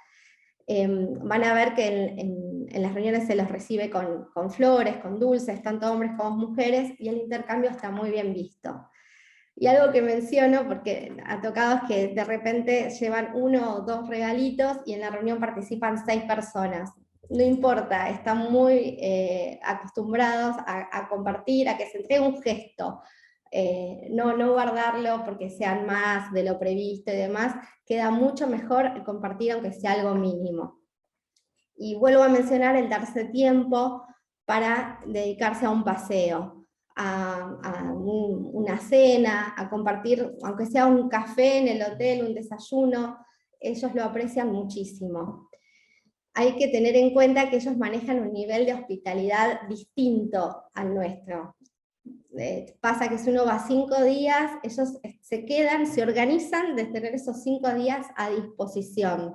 Van a ver que en las reuniones se los recibe con flores, con dulces, tanto hombres como mujeres, y el intercambio está muy bien visto. Y algo que menciono, porque ha tocado, es que de repente llevan 1 o 2 regalitos y en la reunión participan 6 personas. No importa, están muy acostumbrados a compartir, a que se entregue un gesto. No guardarlo porque sean más de lo previsto y demás, queda mucho mejor compartir aunque sea algo mínimo. Y vuelvo a mencionar el darse tiempo para dedicarse a un paseo, a una cena, a compartir, aunque sea un café en el hotel, un desayuno, ellos lo aprecian muchísimo. Hay que tener en cuenta que ellos manejan un nivel de hospitalidad distinto al nuestro. Pasa que si uno va 5 días, ellos se quedan, se organizan de tener esos 5 días a disposición.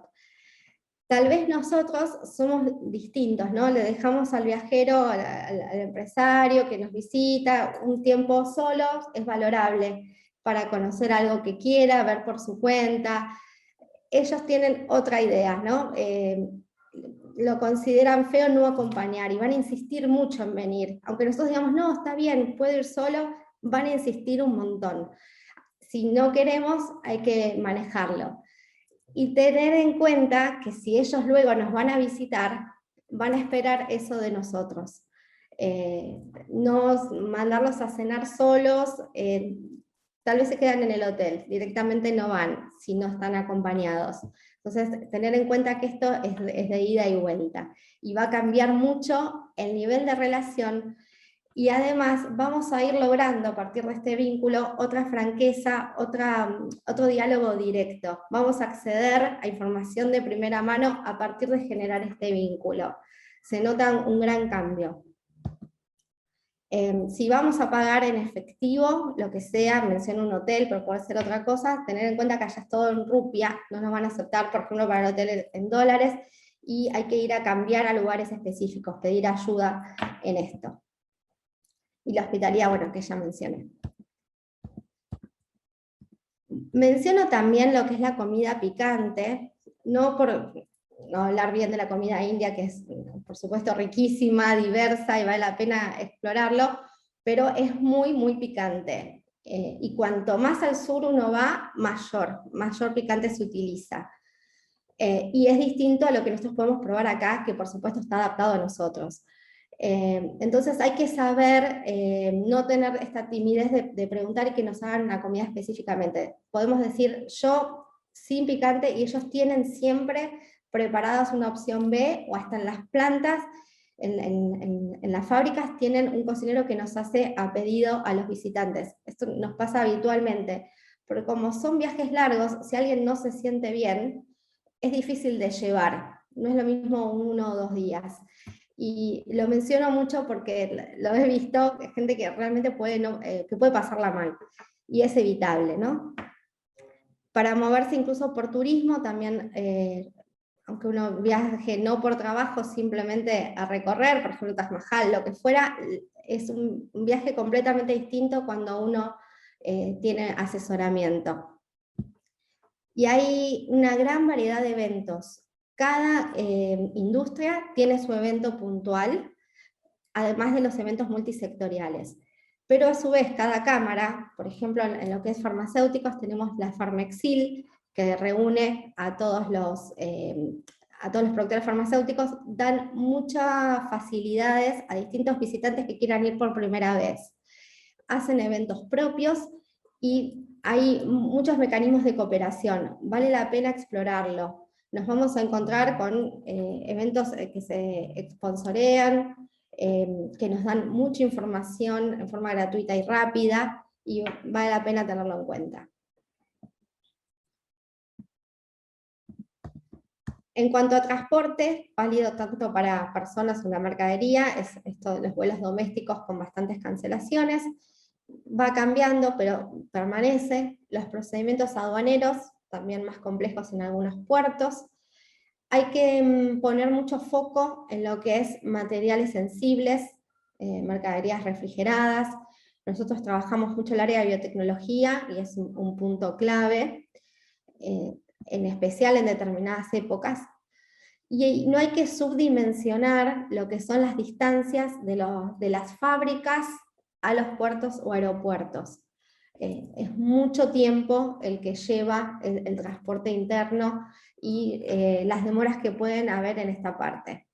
Tal vez nosotros somos distintos, ¿no? Le dejamos al viajero, al empresario que nos visita, un tiempo solo es valorable para conocer algo que quiera, ver por su cuenta. Ellos tienen otra idea, ¿no? Lo consideran feo no acompañar y van a insistir mucho en venir. Aunque nosotros digamos, no, está bien, puedo ir solo, van a insistir un montón. Si no queremos, hay que manejarlo. Y tener en cuenta que si ellos luego nos van a visitar, van a esperar eso de nosotros. No mandarlos a cenar solos, tal vez se quedan en el hotel, directamente no van si no están acompañados. Entonces, tener en cuenta que esto es de ida y vuelta, y va a cambiar mucho el nivel de relación, y además vamos a ir logrando a partir de este vínculo otra franqueza, otro diálogo directo. Vamos a acceder a información de primera mano a partir de generar este vínculo. Se nota un gran cambio. Si vamos a pagar en efectivo, lo que sea, menciono un hotel, pero puede ser otra cosa, tener en cuenta que allá es todo en rupia, no nos van a aceptar, por ejemplo, para el hotel en dólares, y hay que ir a cambiar a lugares específicos, pedir ayuda en esto. Y la hospitalidad, bueno, que ya mencioné. Menciono también lo que es la comida picante, no por no hablar bien de la comida india, que es, por supuesto, riquísima, diversa, y vale la pena explorarlo, pero es muy, muy picante. Y cuanto más al sur uno va, mayor picante se utiliza. Y es distinto a lo que nosotros podemos probar acá, que por supuesto está adaptado a nosotros. Entonces hay que saber no tener esta timidez de preguntar y que nos hagan una comida específicamente. Podemos decir yo sin picante, y ellos tienen siempre preparadas una opción B, o hasta en las plantas, en las fábricas tienen un cocinero que nos hace a pedido a los visitantes. Esto nos pasa habitualmente, porque como son viajes largos, si alguien no se siente bien, es difícil de llevar, no es lo mismo 1 o 2 días. Y lo menciono mucho porque lo he visto, gente que realmente que puede pasarla mal, y es evitable, ¿no? Para moverse incluso por turismo, también, aunque uno viaje no por trabajo, simplemente a recorrer, por ejemplo Taj Mahal, lo que fuera, es un viaje completamente distinto cuando uno tiene asesoramiento. Y hay una gran variedad de eventos. Cada industria tiene su evento puntual, además de los eventos multisectoriales. Pero a su vez, cada cámara, por ejemplo, en lo que es farmacéuticos, tenemos la Farmexil, que reúne a todos los productores farmacéuticos, dan muchas facilidades a distintos visitantes que quieran ir por primera vez. Hacen eventos propios y hay muchos mecanismos de cooperación. Vale la pena explorarlo. Nos vamos a encontrar con eventos que se sponsorean, que nos dan mucha información en forma gratuita y rápida, y vale la pena tenerlo en cuenta. En cuanto a transporte, válido tanto para personas o una mercadería, es esto de los vuelos domésticos con bastantes cancelaciones, va cambiando, pero permanece. Los procedimientos aduaneros, también más complejos en algunos puertos. Hay que poner mucho foco en lo que es materiales sensibles, mercaderías refrigeradas. Nosotros trabajamos mucho el área de biotecnología y es un punto clave, en especial en determinadas épocas. Y no hay que subdimensionar lo que son las distancias de las fábricas a los puertos o aeropuertos. Es mucho tiempo el que lleva el transporte interno y las demoras que pueden haber en esta parte.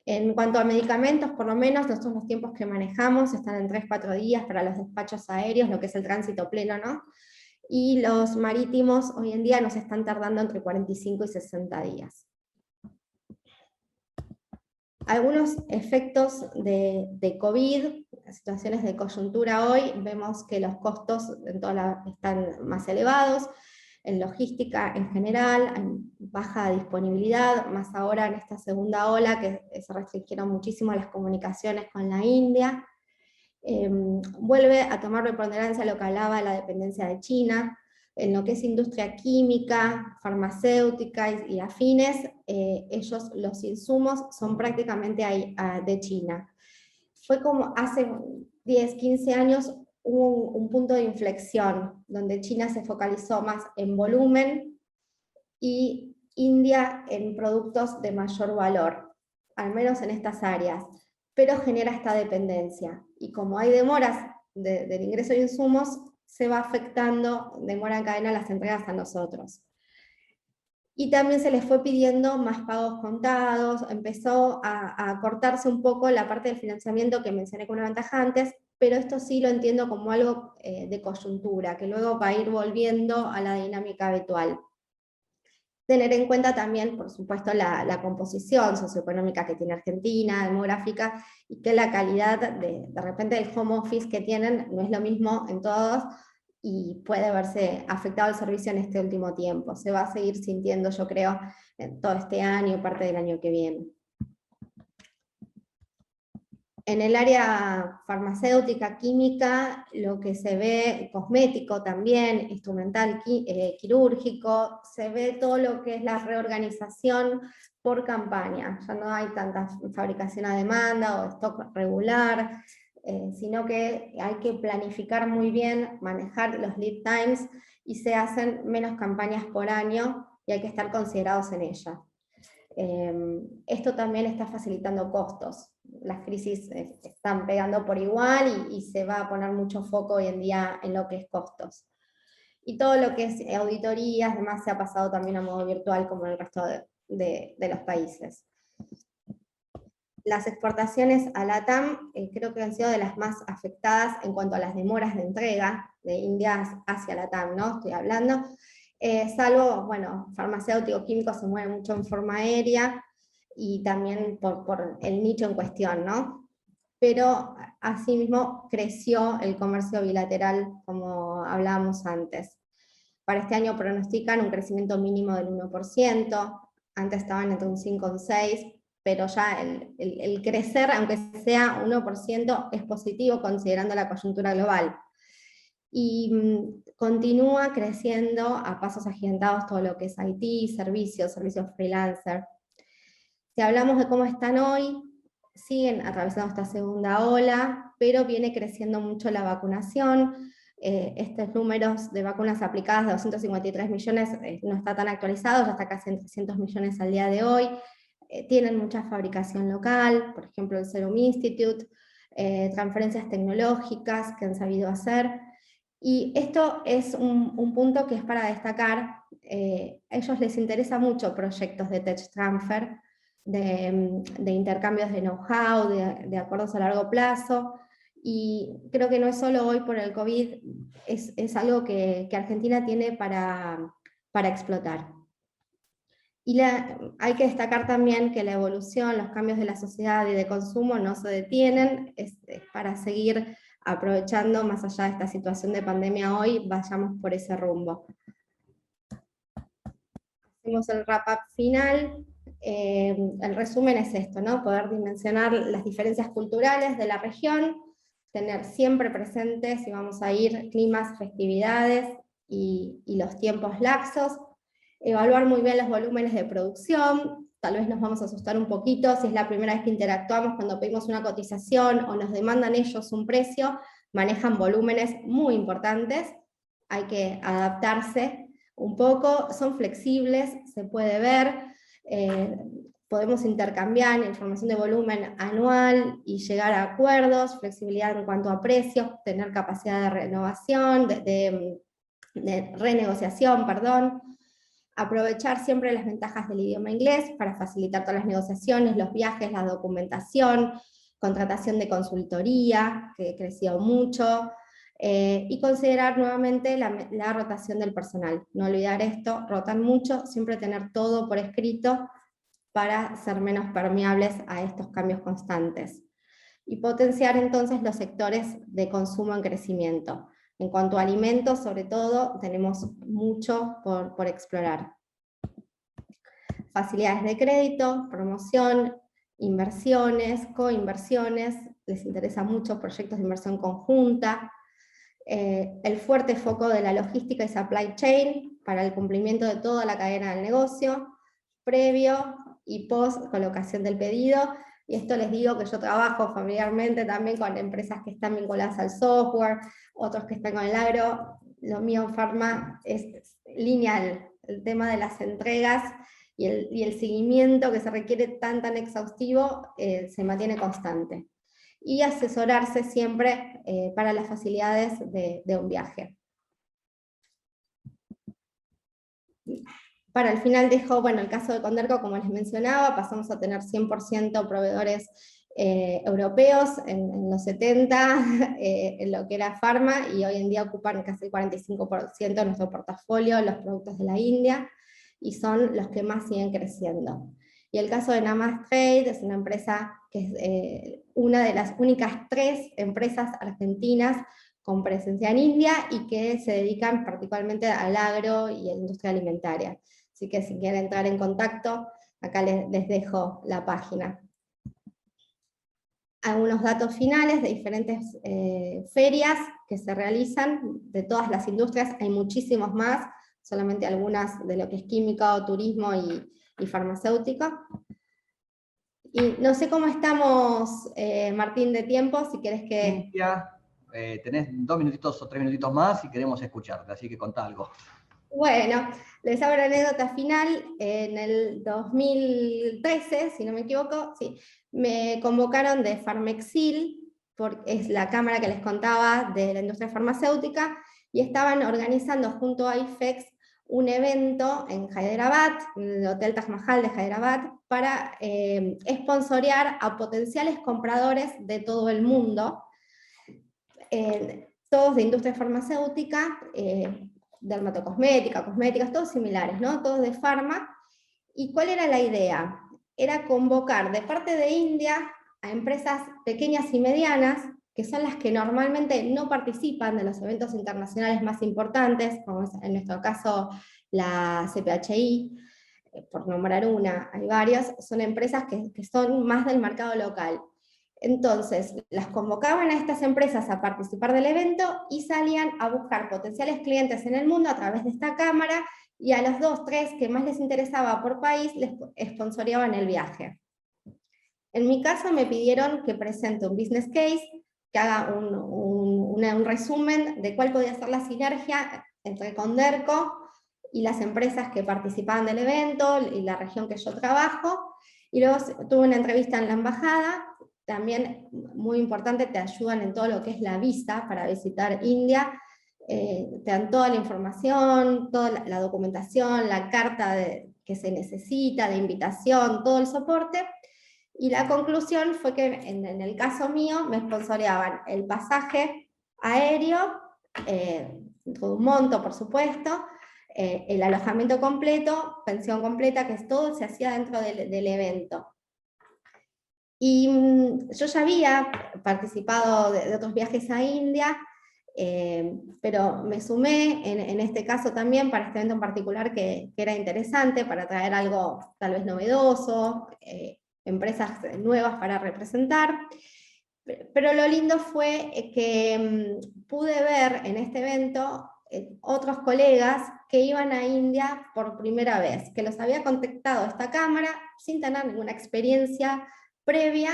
En cuanto a medicamentos, por lo menos nosotros los tiempos que manejamos están en 3-4 días para los despachos aéreos, lo que es el tránsito pleno, ¿no? Y los marítimos hoy en día nos están tardando entre 45 y 60 días. Algunos efectos de COVID, situaciones de coyuntura hoy, vemos que los costos están más elevados, en logística en general, hay baja disponibilidad, más ahora en esta segunda ola que se restringieron muchísimo las comunicaciones con la India. Vuelve a tomar preponderancia lo que hablaba la dependencia de China, en lo que es industria química, farmacéutica y afines, ellos los insumos son prácticamente de China. Fue como hace 10, 15 años hubo un punto de inflexión, donde China se focalizó más en volumen y India en productos de mayor valor, al menos en estas áreas, pero genera esta dependencia. Y como hay demoras del ingreso de insumos, se va afectando, demora en cadena las entregas a nosotros. Y también se les fue pidiendo más pagos contados, empezó a cortarse un poco la parte del financiamiento que mencioné como una ventaja antes, pero esto sí lo entiendo como algo de coyuntura, que luego va a ir volviendo a la dinámica habitual. Tener en cuenta también, por supuesto, la composición socioeconómica que tiene Argentina, demográfica, y que la calidad de repente del home office que tienen no es lo mismo en todos, y puede verse afectado el servicio en este último tiempo. Se va a seguir sintiendo, yo creo, en todo este año y parte del año que viene. En el área farmacéutica, química, lo que se ve, cosmético también, instrumental, quirúrgico, se ve todo lo que es la reorganización por campaña. Ya no hay tanta fabricación a demanda o stock regular, sino que hay que planificar muy bien, manejar los lead times, y se hacen menos campañas por año y hay que estar considerados en ellas. Esto también está facilitando costos. Las crisis están pegando por igual y se va a poner mucho foco hoy en día en lo que es costos. Y todo lo que es auditorías, además se ha pasado también a modo virtual como en el resto de los países. Las exportaciones a LATAM creo que han sido de las más afectadas en cuanto a las demoras de entrega de India hacia LATAM, ¿no? Estoy hablando. Salvo, bueno, farmacéutico, químico se mueve mucho en forma aérea, y también por el nicho en cuestión, ¿no? Pero asimismo creció el comercio bilateral, como hablábamos antes. Para este año pronostican un crecimiento mínimo del 1%, antes estaban entre un 5 y un 6, pero ya el crecer, aunque sea 1%, es positivo considerando la coyuntura global. Y continúa creciendo a pasos agigantados todo lo que es IT, servicios freelancer. Si hablamos de cómo están hoy, siguen atravesando esta segunda ola, pero viene creciendo mucho la vacunación. Estos números de vacunas aplicadas de 253 millones no está tan actualizado, ya está casi en 300 millones al día de hoy. Tienen mucha fabricación local, por ejemplo el Serum Institute, transferencias tecnológicas que han sabido hacer. Y esto es un punto que es para destacar. A ellos les interesa mucho proyectos de tech transfer, de intercambios de know-how, de acuerdos a largo plazo, y creo que no es solo hoy por el COVID, es algo que Argentina tiene para explotar. Y hay que destacar también que la evolución, los cambios de la sociedad y de consumo no se detienen, es para seguir aprovechando, más allá de esta situación de pandemia hoy, vayamos por ese rumbo. Hacemos el wrap-up final. El resumen es esto, ¿no? Poder dimensionar las diferencias culturales de la región, tener siempre presentes si vamos a ir climas, festividades y los tiempos laxos, evaluar muy bien los volúmenes de producción. Tal vez nos vamos a asustar un poquito si es la primera vez que interactuamos cuando pedimos una cotización o nos demandan ellos un precio, manejan volúmenes muy importantes, hay que adaptarse un poco, son flexibles, se puede ver, podemos intercambiar información de volumen anual y llegar a acuerdos, flexibilidad en cuanto a precios, tener capacidad de renovación, de renegociación, perdón. Aprovechar siempre las ventajas del idioma inglés para facilitar todas las negociaciones, los viajes, la documentación, contratación de consultoría, que creció mucho, y considerar nuevamente la rotación del personal. No olvidar esto, rotan mucho, siempre tener todo por escrito para ser menos permeables a estos cambios constantes. Y potenciar entonces los sectores de consumo en crecimiento. En cuanto a alimentos, sobre todo, tenemos mucho por explorar. Facilidades de crédito, promoción, inversiones, coinversiones, les interesa mucho proyectos de inversión conjunta, el fuerte foco de la logística y supply chain para el cumplimiento de toda la cadena del negocio, previo y post colocación del pedido. Y esto les digo que yo trabajo familiarmente también con empresas que están vinculadas al software, otros que están con el agro. Lo mío en Pharma es lineal, el tema de las entregas y el seguimiento que se requiere tan exhaustivo se mantiene constante. Y asesorarse siempre para las facilidades de un viaje. Para el final dejo, bueno, el caso de Conderco, como les mencionaba, pasamos a tener 100% proveedores europeos en los 70, en lo que era Pharma, y hoy en día ocupan casi el 45% de nuestro portafolio, los productos de la India, y son los que más siguen creciendo. Y el caso de Namaste Trade es una empresa que es una de las únicas 3 empresas argentinas con presencia en India y que se dedican particularmente al agro y a la industria alimentaria. Así que si quieren entrar en contacto, acá les dejo la página. Algunos datos finales de diferentes ferias que se realizan de todas las industrias, hay muchísimos más, solamente algunas de lo que es química o turismo y farmacéutico. Y no sé cómo estamos, Martín, de tiempo, si querés que... Cintia, tenés 2 minutitos o 3 minutitos más y queremos escucharte, así que contá algo. Bueno, les hago la anécdota final. En el 2013, si no me equivoco, sí, me convocaron de Farmexil, porque es la cámara que les contaba de la industria farmacéutica, y estaban organizando junto a IFEX un evento en Hyderabad, en el Hotel Taj Mahal de Hyderabad, para sponsorear a potenciales compradores de todo el mundo, todos de industria farmacéutica, dermatocosmética, cosméticas, todos similares, ¿no? Todos de Pharma. ¿Y cuál era la idea? Era convocar de parte de India a empresas pequeñas y medianas que son las que normalmente no participan de los eventos internacionales más importantes, como es en nuestro caso la CPHI, por nombrar una, hay varias, son empresas que son más del mercado local. Entonces, las convocaban a estas empresas a participar del evento y salían a buscar potenciales clientes en el mundo a través de esta cámara, y a los 2, 3 que más les interesaba por país les sponsoreaban el viaje. En mi caso me pidieron que presente un business case, que haga un resumen de cuál podía ser la sinergia entre Conderco y las empresas que participaban del evento y la región que yo trabajo. Y luego tuve una entrevista en la embajada, también muy importante, te ayudan en todo lo que es la visa para visitar India, te dan toda la información, toda la documentación, la carta que se necesita, de invitación, todo el soporte. Y la conclusión fue que en el caso mío me sponsoreaban el pasaje aéreo, con un monto por supuesto, el alojamiento completo, pensión completa, que todo se hacía dentro del evento. Y yo ya había participado de otros viajes a India, pero me sumé en este caso también para este evento en particular que era interesante, para traer algo tal vez novedoso, empresas nuevas para representar. Pero lo lindo fue que pude ver en este evento otros colegas que iban a India por primera vez, que los había contactado esta cámara sin tener ninguna experiencia previa,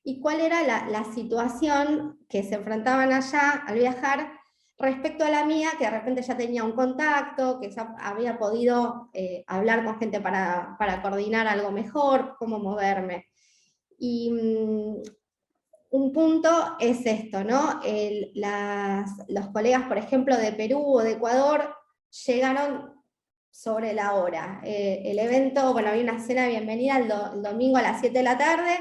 y cuál era la situación que se enfrentaban allá al viajar respecto a la mía, que de repente ya tenía un contacto, que ya había podido hablar con gente para coordinar algo mejor, cómo moverme. Y un punto es esto, ¿no? Los colegas, por ejemplo, de Perú o de Ecuador, llegaron sobre la hora. El evento, bueno, había una cena de bienvenida el domingo a las 7 de la tarde,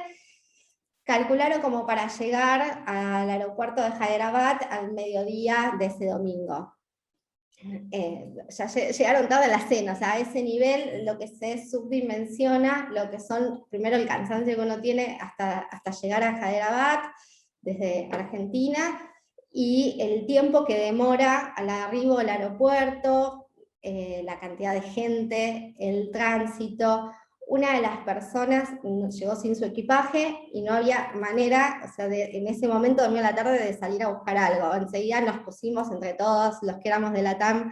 calcularon como para llegar al aeropuerto de Hyderabad al mediodía de ese domingo. Ya llegaron tarde a la cena, o sea, a ese nivel lo que se subdimensiona, lo que son, primero el cansancio que uno tiene hasta llegar a Hyderabad, desde Argentina, y el tiempo que demora al arribo al aeropuerto, la cantidad de gente, el tránsito. Una de las personas llegó sin su equipaje y no había manera, o sea, en ese momento, dormía la tarde, de salir a buscar algo. Enseguida nos pusimos entre todos los que éramos de la TAM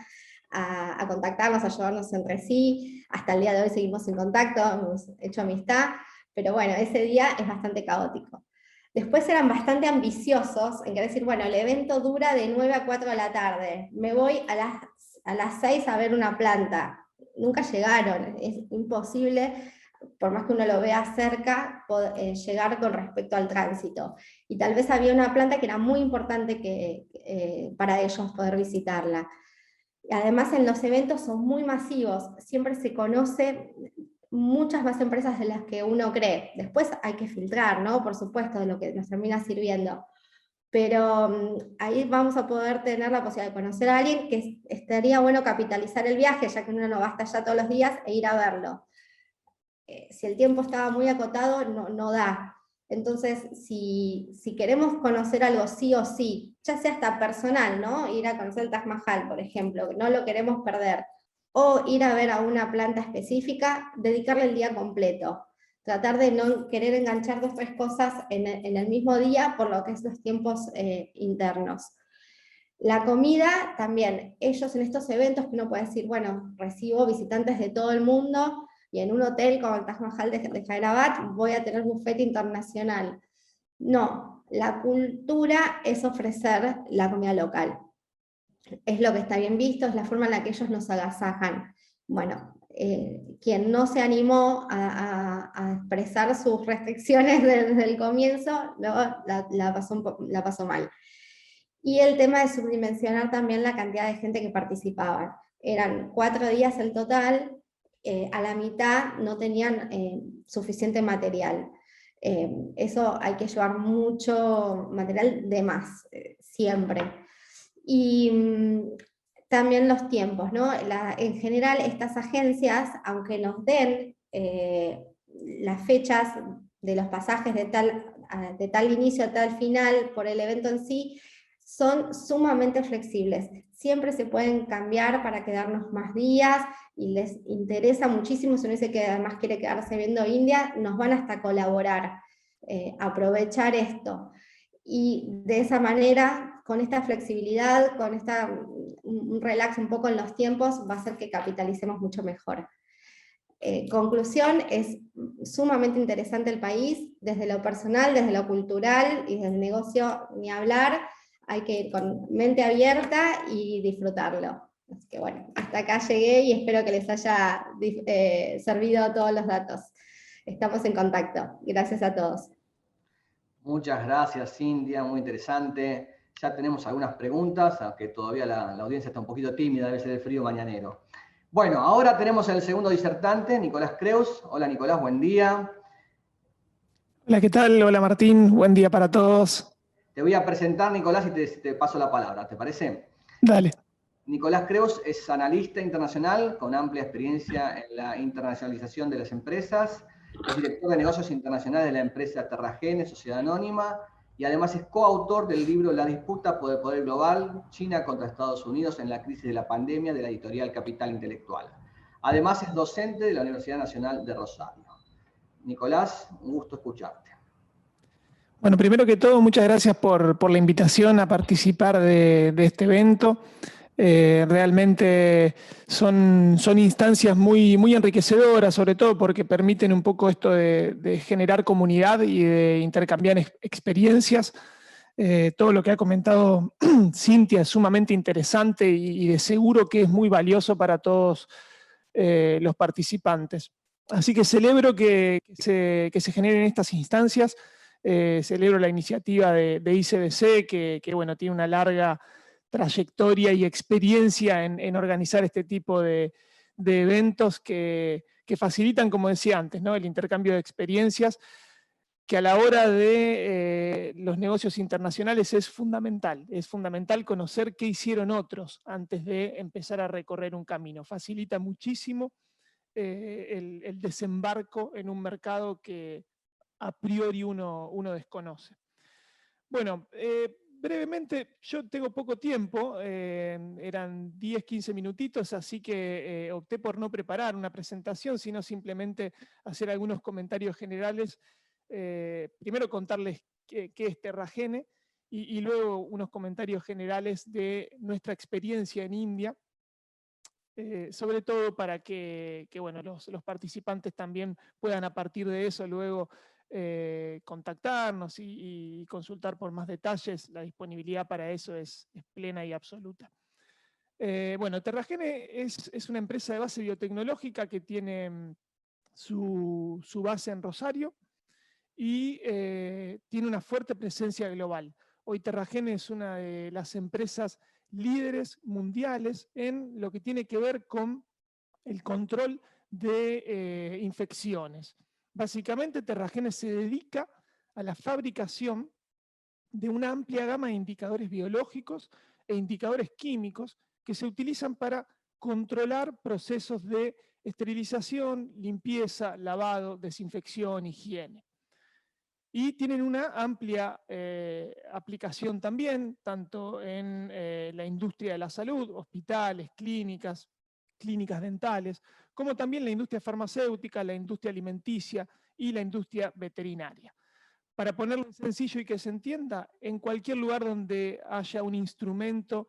a contactarnos, a ayudarnos entre sí. Hasta el día de hoy seguimos en contacto, hemos hecho amistad, pero bueno, ese día es bastante caótico. Después eran bastante ambiciosos en decir, bueno, el evento dura de 9 a 4 de la tarde, me voy a las 6 a ver una planta. Nunca llegaron, es imposible, por más que uno lo vea cerca, llegar con respecto al tránsito. Y tal vez había una planta que era muy importante para ellos poder visitarla. Y además en los eventos son muy masivos, siempre se conoce muchas más empresas de las que uno cree. Después hay que filtrar, ¿no? Por supuesto, de lo que nos termina sirviendo. Pero ahí vamos a poder tener la posibilidad de conocer a alguien, que estaría bueno capitalizar el viaje, ya que uno no va a estar allá todos los días, e ir a verlo. Si el tiempo estaba muy acotado, no da. Entonces, si queremos conocer algo sí o sí, ya sea hasta personal, ¿no? Ir a conocer el Taj Mahal, por ejemplo, que no lo queremos perder, o ir a ver a una planta específica, dedicarle el día completo. Tratar de no querer enganchar 2 o 3 cosas en el mismo día, por lo que es los tiempos internos. La comida también, ellos en estos eventos que uno puede decir, bueno, recibo visitantes de todo el mundo, y en un hotel como el Taj Mahal de Hyderabad voy a tener buffet internacional. No, la cultura es ofrecer la comida local. Es lo que está bien visto, es la forma en la que ellos nos agasajan. Bueno, quien no se animó a expresar sus restricciones desde el comienzo, la pasó mal. Y el tema de subdimensionar también la cantidad de gente que participaba. Eran 4 días el total, a la mitad no tenían suficiente material. Eso hay que llevar mucho material de más, siempre. Y también los tiempos, ¿no? En general estas agencias, aunque nos den las fechas de los pasajes de tal de tal inicio a tal final por el evento en sí, son sumamente flexibles. Siempre se pueden cambiar para quedarnos más días, y les interesa muchísimo, si uno dice que además quiere quedarse viendo India, nos van hasta colaborar, aprovechar esto. Y de esa manera, con esta flexibilidad, con un relax un poco en los tiempos, va a hacer que capitalicemos mucho mejor. Conclusión, es sumamente interesante el país, desde lo personal, desde lo cultural y desde el negocio, ni hablar. Hay que ir con mente abierta y disfrutarlo. Así que bueno, hasta acá llegué y espero que les haya servido todos los datos. Estamos en contacto. Gracias a todos. Muchas gracias, Cintia, muy interesante. Ya tenemos algunas preguntas, aunque todavía la audiencia está un poquito tímida, debe ser el frío mañanero. Bueno, ahora tenemos el segundo disertante, Nicolás Creus. Hola, Nicolás, buen día. Hola, ¿qué tal? Hola, Martín. Buen día para todos. Te voy a presentar, Nicolás, y te paso la palabra, ¿te parece? Dale. Nicolás Creus es analista internacional con amplia experiencia en la internacionalización de las empresas. Es director de negocios internacionales de la empresa Terragene, Sociedad Anónima, y además es coautor del libro La disputa por el poder global, China contra Estados Unidos en la crisis de la pandemia, de la editorial Capital Intelectual. Además es docente de la Universidad Nacional de Rosario. Nicolás, un gusto escucharte. Bueno, primero que todo, muchas gracias por la invitación a participar de este evento. Realmente son instancias muy enriquecedoras, sobre todo porque permiten un poco esto de generar comunidad y de intercambiar experiencias. Todo lo que ha comentado Cintia es sumamente interesante y de seguro que es muy valioso para todos los participantes. Así que celebro que se generen estas instancias, celebro la iniciativa de ICBC, que bueno, tiene una larga trayectoria y experiencia en organizar este tipo de eventos que facilitan, como decía antes, ¿no? El intercambio de experiencias, que a la hora de los negocios internacionales es fundamental conocer qué hicieron otros antes de empezar a recorrer un camino. Facilita muchísimo el desembarco en un mercado que a priori uno desconoce. Bueno, brevemente, yo tengo poco tiempo, eran 10, 15 minutitos, así que opté por no preparar una presentación, sino simplemente hacer algunos comentarios generales. Primero contarles qué es Terragene y luego unos comentarios generales de nuestra experiencia en India, sobre todo para que bueno, los participantes también puedan a partir de eso luego contactarnos y consultar por más detalles. La disponibilidad para eso es plena y absoluta. Bueno, Terragene es una empresa de base biotecnológica que tiene su base en Rosario y tiene una fuerte presencia global. Hoy Terragene es una de las empresas líderes mundiales en lo que tiene que ver con el control de infecciones. Básicamente, Terragene se dedica a la fabricación de una amplia gama de indicadores biológicos e indicadores químicos que se utilizan para controlar procesos de esterilización, limpieza, lavado, desinfección, higiene. Y tienen una amplia aplicación también, tanto en la industria de la salud, hospitales, clínicas dentales, como también la industria farmacéutica, la industria alimenticia y la industria veterinaria. Para ponerlo sencillo y que se entienda, en cualquier lugar donde haya un instrumento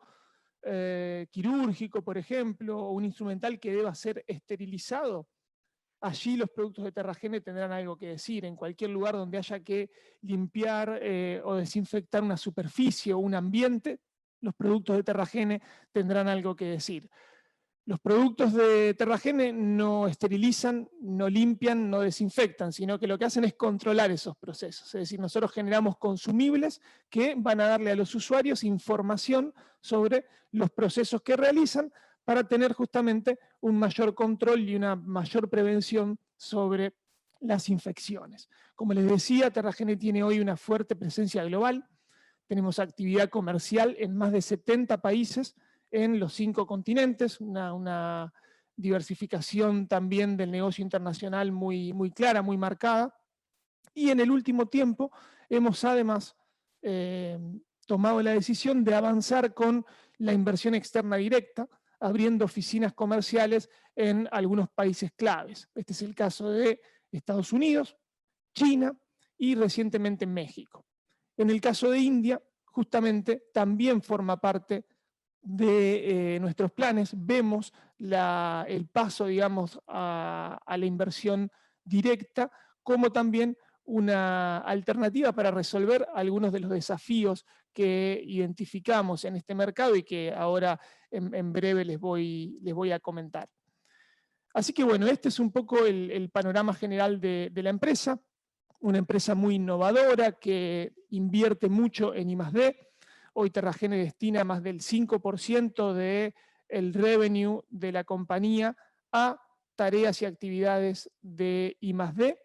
quirúrgico, por ejemplo, o un instrumental que deba ser esterilizado, allí los productos de Terragene tendrán algo que decir. En cualquier lugar donde haya que limpiar o desinfectar una superficie o un ambiente, los productos de Terragene tendrán algo que decir. Los productos de Terragene no esterilizan, no limpian, no desinfectan, sino que lo que hacen es controlar esos procesos. Es decir, nosotros generamos consumibles que van a darle a los usuarios información sobre los procesos que realizan para tener justamente un mayor control y una mayor prevención sobre las infecciones. Como les decía, Terragene tiene hoy una fuerte presencia global. Tenemos actividad comercial en más de 70 países en los 5 continentes, una diversificación también del negocio internacional muy clara, muy marcada. Y en el último tiempo hemos además tomado la decisión de avanzar con la inversión externa directa, abriendo oficinas comerciales en algunos países claves. Este es el caso de Estados Unidos, China y recientemente México. En el caso de India, justamente también forma parte de nuestros planes. Vemos el paso, digamos, a la inversión directa como también una alternativa para resolver algunos de los desafíos que identificamos en este mercado y que ahora en breve les voy a comentar. Así que bueno, este es un poco el panorama general de la empresa, una empresa muy innovadora que invierte mucho en I+D. Hoy Terragene destina más del 5% del revenue de la compañía a tareas y actividades de I+D.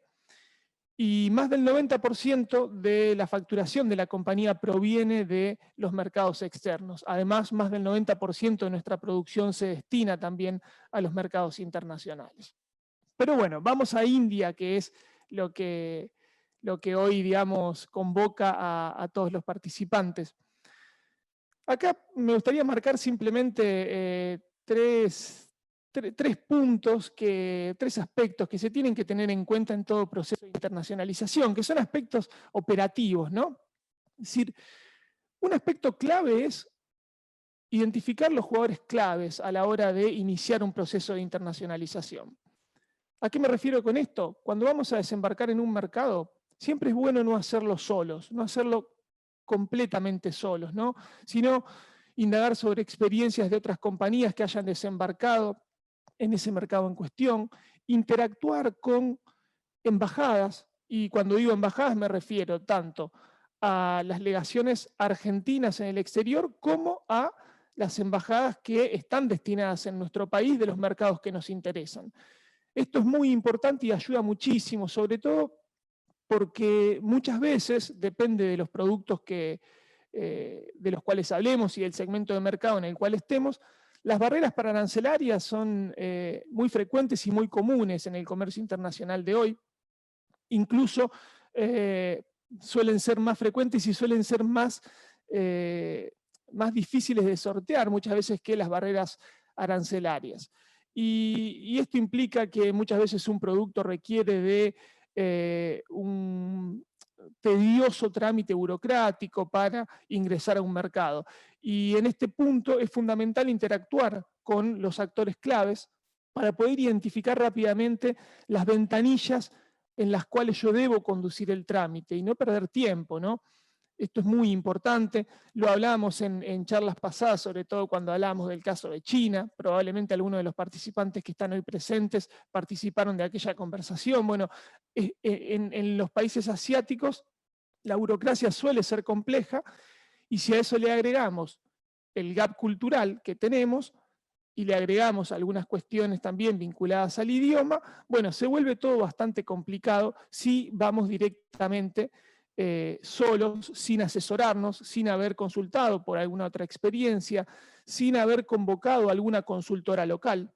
Y más del 90% de la facturación de la compañía proviene de los mercados externos. Además, más del 90% de nuestra producción se destina también a los mercados internacionales. Pero bueno, vamos a India, que es lo que hoy, digamos, convoca a todos los participantes. Acá me gustaría marcar simplemente tres puntos, tres aspectos que se tienen que tener en cuenta en todo proceso de internacionalización, que son aspectos operativos, ¿no? Es decir, un aspecto clave es identificar los jugadores claves a la hora de iniciar un proceso de internacionalización. ¿A qué me refiero con esto? Cuando vamos a desembarcar en un mercado, siempre es bueno no hacerlo solos, no hacerlo completamente solos, ¿no? Sino indagar sobre experiencias de otras compañías que hayan desembarcado en ese mercado en cuestión, interactuar con embajadas, y cuando digo embajadas me refiero tanto a las legaciones argentinas en el exterior como a las embajadas que están destinadas en nuestro país de los mercados que nos interesan. Esto es muy importante y ayuda muchísimo, sobre todo porque muchas veces, depende de los productos de los cuales hablemos y del segmento de mercado en el cual estemos, las barreras arancelarias son muy frecuentes y muy comunes en el comercio internacional de hoy. Incluso suelen ser más frecuentes y suelen ser más difíciles de sortear muchas veces que las barreras arancelarias. Y esto implica que muchas veces un producto requiere de un tedioso trámite burocrático para ingresar a un mercado. Y en este punto es fundamental interactuar con los actores claves para poder identificar rápidamente las ventanillas en las cuales yo debo conducir el trámite y no perder tiempo, ¿no? Esto es muy importante, lo hablábamos en charlas pasadas, sobre todo cuando hablábamos del caso de China, probablemente algunos de los participantes que están hoy presentes participaron de aquella conversación. Bueno, en los países asiáticos la burocracia suele ser compleja y si a eso le agregamos el gap cultural que tenemos y le agregamos algunas cuestiones también vinculadas al idioma, bueno, se vuelve todo bastante complicado si vamos directamente solos, sin asesorarnos, sin haber consultado por alguna otra experiencia, sin haber convocado a alguna consultora local.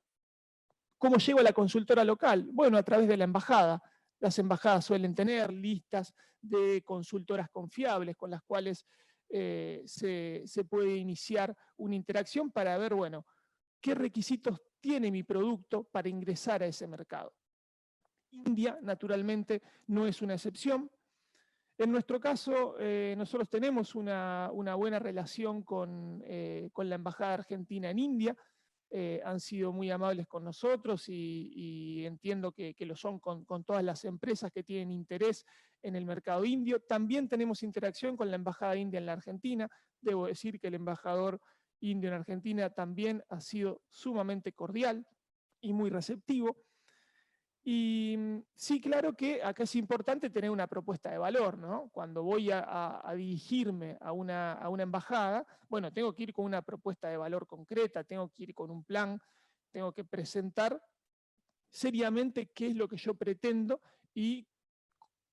¿Cómo llego a la consultora local? Bueno, a través de la embajada. Las embajadas suelen tener listas de consultoras confiables con las cuales se puede iniciar una interacción para ver, bueno, qué requisitos tiene mi producto para ingresar a ese mercado. India, naturalmente, no es una excepción. En nuestro caso, nosotros tenemos una buena relación con la Embajada Argentina en India. Han sido muy amables con nosotros y entiendo que lo son con todas las empresas que tienen interés en el mercado indio. También tenemos interacción con la Embajada India en la Argentina. Debo decir que el embajador indio en Argentina también ha sido sumamente cordial y muy receptivo. Y sí, claro que acá es importante tener una propuesta de valor, ¿no? Cuando voy a dirigirme a una embajada, bueno, tengo que ir con una propuesta de valor concreta, tengo que ir con un plan, tengo que presentar seriamente qué es lo que yo pretendo y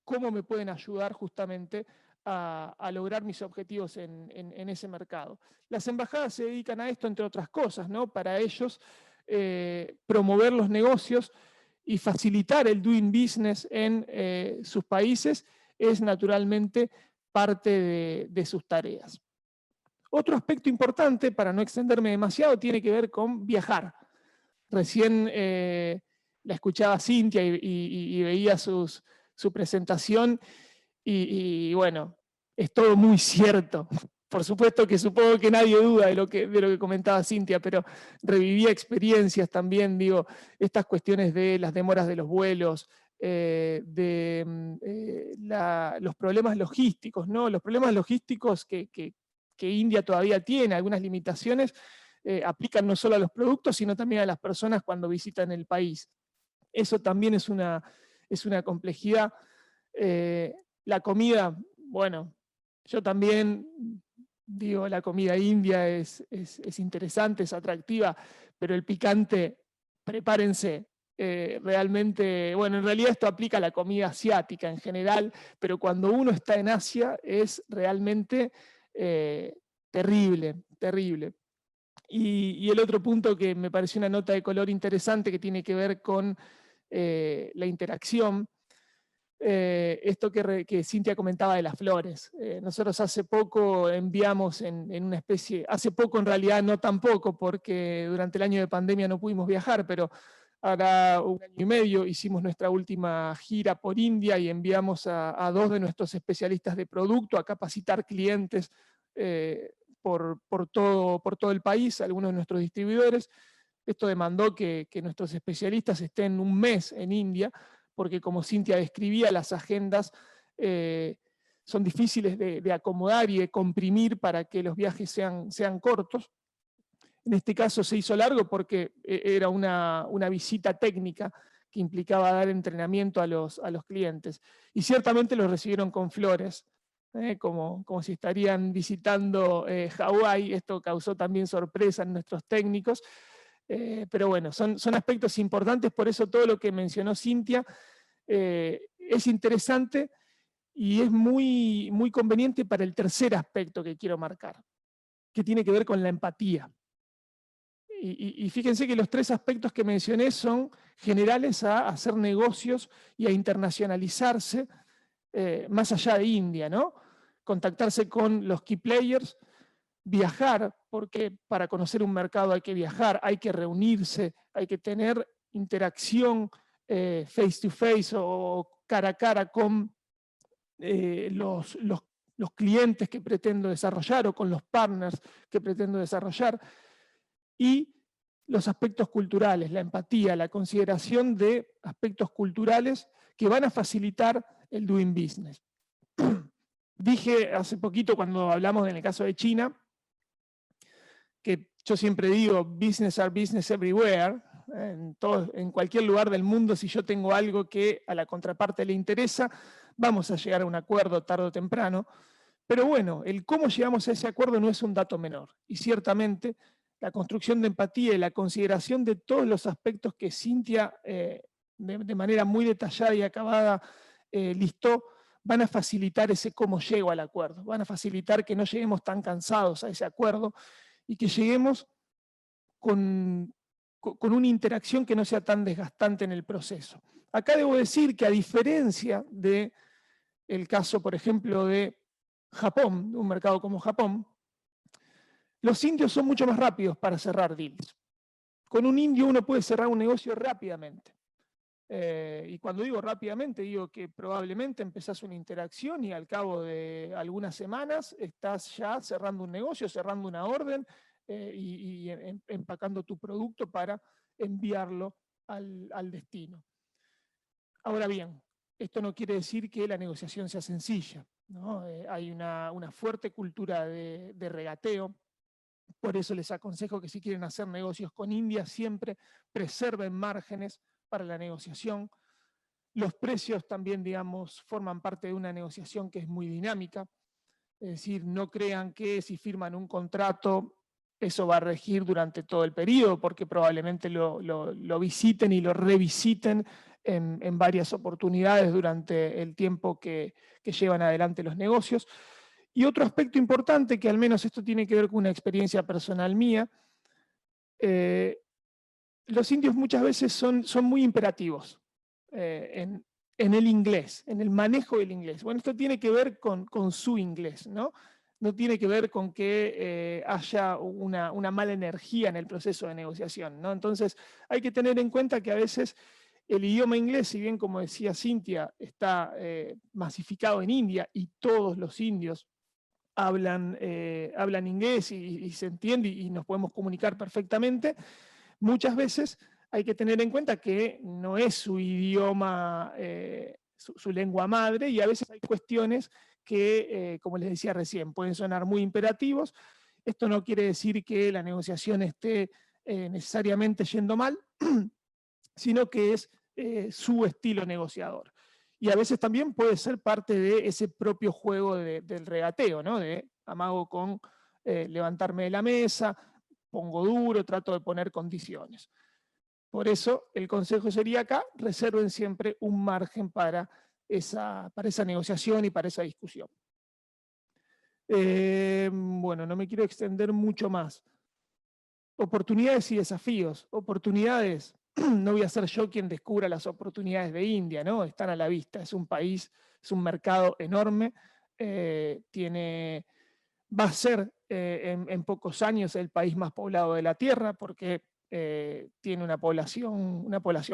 cómo me pueden ayudar justamente a lograr mis objetivos en ese mercado. Las embajadas se dedican a esto, entre otras cosas, ¿no? Para ellos, promover los negocios y facilitar el doing business en sus países es naturalmente parte de sus tareas. Otro aspecto importante, para no extenderme demasiado, tiene que ver con viajar. Recién la escuchaba a Cintia y veía su presentación y bueno, es todo muy cierto. Por supuesto que supongo que nadie duda de lo que comentaba Cintia, pero revivía experiencias también, digo, estas cuestiones de las demoras de los vuelos, los problemas logísticos, ¿no? Los problemas logísticos que India todavía tiene, algunas limitaciones, aplican no solo a los productos, sino también a las personas cuando visitan el país. Eso también es una complejidad. La comida, bueno, yo también digo, la comida india es interesante, es atractiva, pero el picante, prepárense. Realmente, bueno, en realidad esto aplica a la comida asiática en general, pero cuando uno está en Asia es realmente terrible, terrible. Y el otro punto que me pareció una nota de color interesante que tiene que ver con la interacción, esto que Cintia comentaba de las flores. Nosotros hace poco enviamos en una especie, hace poco en realidad no tan poco, porque durante el año de pandemia no pudimos viajar, pero ahora 1 año y medio hicimos nuestra última gira por India y enviamos a 2 de nuestros especialistas de producto a capacitar clientes por todo el país, algunos de nuestros distribuidores. Esto demandó que nuestros especialistas estén 1 mes en India, porque como Cintia describía, las agendas son difíciles de acomodar y de comprimir para que los viajes sean cortos. En este caso se hizo largo porque era una visita técnica que implicaba dar entrenamiento a los clientes. Y ciertamente los recibieron con flores, como si estarían visitando Hawái. Esto causó también sorpresa en nuestros técnicos. Pero bueno, son aspectos importantes, por eso todo lo que mencionó Cintia es interesante y es muy, muy conveniente para el tercer aspecto que quiero marcar, que tiene que ver con la empatía. Y fíjense que los 3 aspectos que mencioné son generales a hacer negocios y a internacionalizarse más allá de India, ¿no? Contactarse con los key players, viajar, porque para conocer un mercado hay que viajar, hay que reunirse, hay que tener interacción face to face o cara a cara con los clientes que pretendo desarrollar o con los partners que pretendo desarrollar. Y los aspectos culturales, la empatía, la consideración de aspectos culturales que van a facilitar el doing business. Dije hace poquito cuando hablamos en el caso de China, que yo siempre digo, business are business everywhere, en cualquier lugar del mundo, si yo tengo algo que a la contraparte le interesa, vamos a llegar a un acuerdo tarde o temprano. Pero bueno, el cómo llegamos a ese acuerdo no es un dato menor. Y ciertamente la construcción de empatía y la consideración de todos los aspectos que Cintia de manera muy detallada y acabada listó, van a facilitar ese cómo llego al acuerdo, van a facilitar que no lleguemos tan cansados a ese acuerdo y que lleguemos con una interacción que no sea tan desgastante en el proceso. Acá debo decir que a diferencia del caso, por ejemplo, de Japón, un mercado como Japón, los indios son mucho más rápidos para cerrar deals. Con un indio uno puede cerrar un negocio rápidamente. Y cuando digo rápidamente, digo que probablemente empezás una interacción y al cabo de algunas semanas estás ya cerrando un negocio, cerrando una orden y empacando tu producto para enviarlo al destino. Ahora bien, esto no quiere decir que la negociación sea sencilla, ¿no? Hay una fuerte cultura de regateo. Por eso les aconsejo que si quieren hacer negocios con India, siempre preserven márgenes para la negociación. Los precios también, digamos, forman parte de una negociación que es muy dinámica. Es decir, no crean que si firman un contrato, eso va a regir durante todo el periodo, porque probablemente lo visiten y lo revisiten en varias oportunidades durante el tiempo que llevan adelante los negocios. Y otro aspecto importante, que al menos esto tiene que ver con una experiencia personal mía, los indios muchas veces son muy imperativos en en el inglés, en el manejo del inglés. Bueno, esto tiene que ver con su inglés, ¿no? No tiene que ver con que haya una mala energía en el proceso de negociación, ¿no? Entonces, hay que tener en cuenta que a veces el idioma inglés, si bien, como decía Cintia, está masificado en India y todos los indios hablan inglés y se entiende y nos podemos comunicar perfectamente, muchas veces hay que tener en cuenta que no es su idioma, su lengua madre, y a veces hay cuestiones que, como les decía recién, pueden sonar muy imperativos. Esto no quiere decir que la negociación esté necesariamente yendo mal, sino que es su estilo negociador. Y a veces también puede ser parte de ese propio juego del regateo, ¿no? De amago con levantarme de la mesa, pongo duro, trato de poner condiciones. Por eso el consejo sería acá, reserven siempre un margen para esa negociación y para esa discusión. Bueno, no me quiero extender mucho más. Oportunidades y desafíos. Oportunidades, no voy a ser yo quien descubra las oportunidades de India, ¿no? Están a la vista, es un país, es un mercado enorme, va a ser en pocos años el país más poblado de la Tierra, porque tiene una población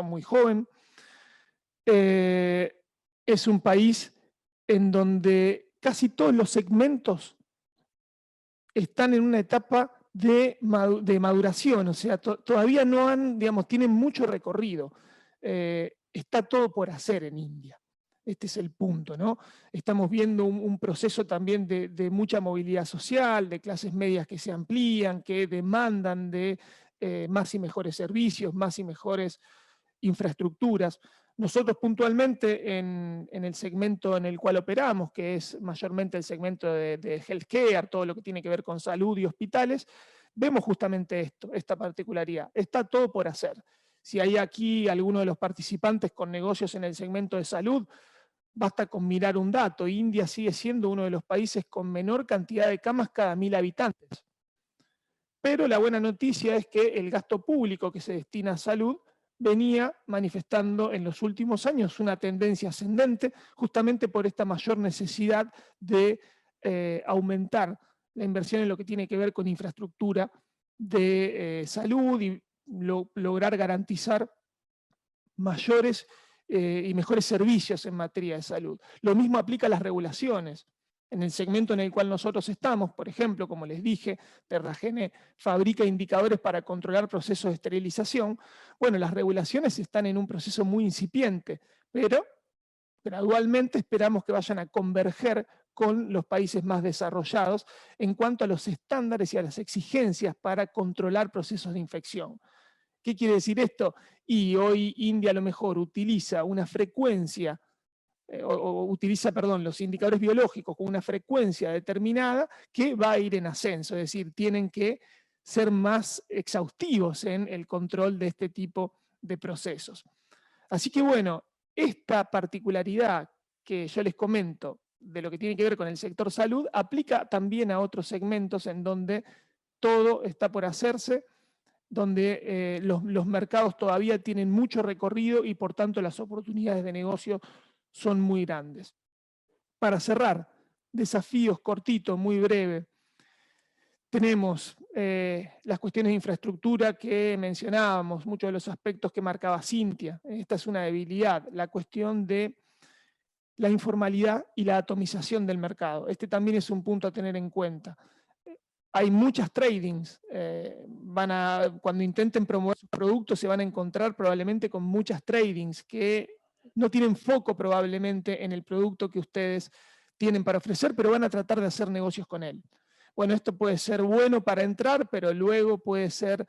muy joven. Es un país en donde casi todos los segmentos están en una etapa de maduración, o sea, todavía no han, digamos, tienen mucho recorrido. Está todo por hacer en India. Este es el punto, ¿no? Estamos viendo un proceso también de mucha movilidad social, de clases medias que se amplían, que demandan de más y mejores servicios, más y mejores infraestructuras. Nosotros puntualmente en el segmento en el cual operamos, que es mayormente el segmento de healthcare, todo lo que tiene que ver con salud y hospitales, vemos justamente esta particularidad. Está todo por hacer. Si hay aquí alguno de los participantes con negocios en el segmento de salud, basta con mirar un dato. India sigue siendo uno de los países con menor cantidad de camas cada 1000 habitantes. Pero la buena noticia es que el gasto público que se destina a salud venía manifestando en los últimos años una tendencia ascendente, justamente por esta mayor necesidad de aumentar la inversión en lo que tiene que ver con infraestructura de salud y lograr garantizar mayores y mejores servicios en materia de salud. Lo mismo aplica a las regulaciones. En el segmento en el cual nosotros estamos, por ejemplo, como les dije, Terragene fabrica indicadores para controlar procesos de esterilización. Bueno, las regulaciones están en un proceso muy incipiente, pero gradualmente esperamos que vayan a converger con los países más desarrollados en cuanto a los estándares y a las exigencias para controlar procesos de infección. ¿Qué quiere decir esto? Y hoy India a lo mejor utiliza una frecuencia utiliza, los indicadores biológicos con una frecuencia determinada que va a ir en ascenso, es decir, tienen que ser más exhaustivos en el control de este tipo de procesos. Así que bueno, esta particularidad que yo les comento de lo que tiene que ver con el sector salud aplica también a otros segmentos en donde todo está por hacerse, donde los mercados todavía tienen mucho recorrido y por tanto las oportunidades de negocio son muy grandes. Para cerrar, desafíos cortitos, muy breve. Tenemos las cuestiones de infraestructura que mencionábamos, muchos de los aspectos que marcaba Cintia. Esta es una debilidad, la cuestión de la informalidad y la atomización del mercado. Este también es un punto a tener en cuenta. Hay muchas tradings, cuando intenten promover sus productos se van a encontrar probablemente con muchas tradings que no tienen foco probablemente en el producto que ustedes tienen para ofrecer, pero van a tratar de hacer negocios con él. Bueno, esto puede ser bueno para entrar, pero luego puede ser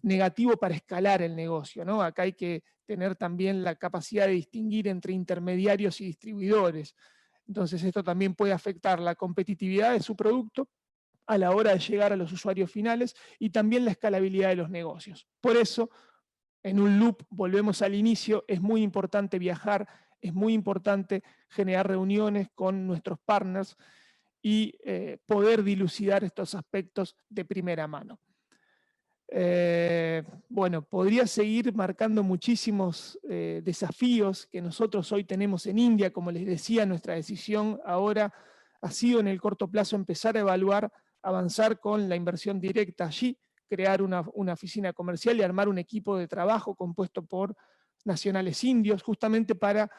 negativo para escalar el negocio, ¿no? Acá hay que tener también la capacidad de distinguir entre intermediarios y distribuidores. Entonces esto también puede afectar la competitividad de su producto a la hora de llegar a los usuarios finales y también la escalabilidad de los negocios. Por eso, en un loop, volvemos al inicio, es muy importante viajar, es muy importante generar reuniones con nuestros partners y poder dilucidar estos aspectos de primera mano. Bueno, podría seguir marcando muchísimos desafíos que nosotros hoy tenemos en India. Como les decía, nuestra decisión ahora ha sido en el corto plazo empezar a evaluar, avanzar con la inversión directa allí, crear una oficina comercial y armar un equipo de trabajo compuesto por nacionales indios, justamente para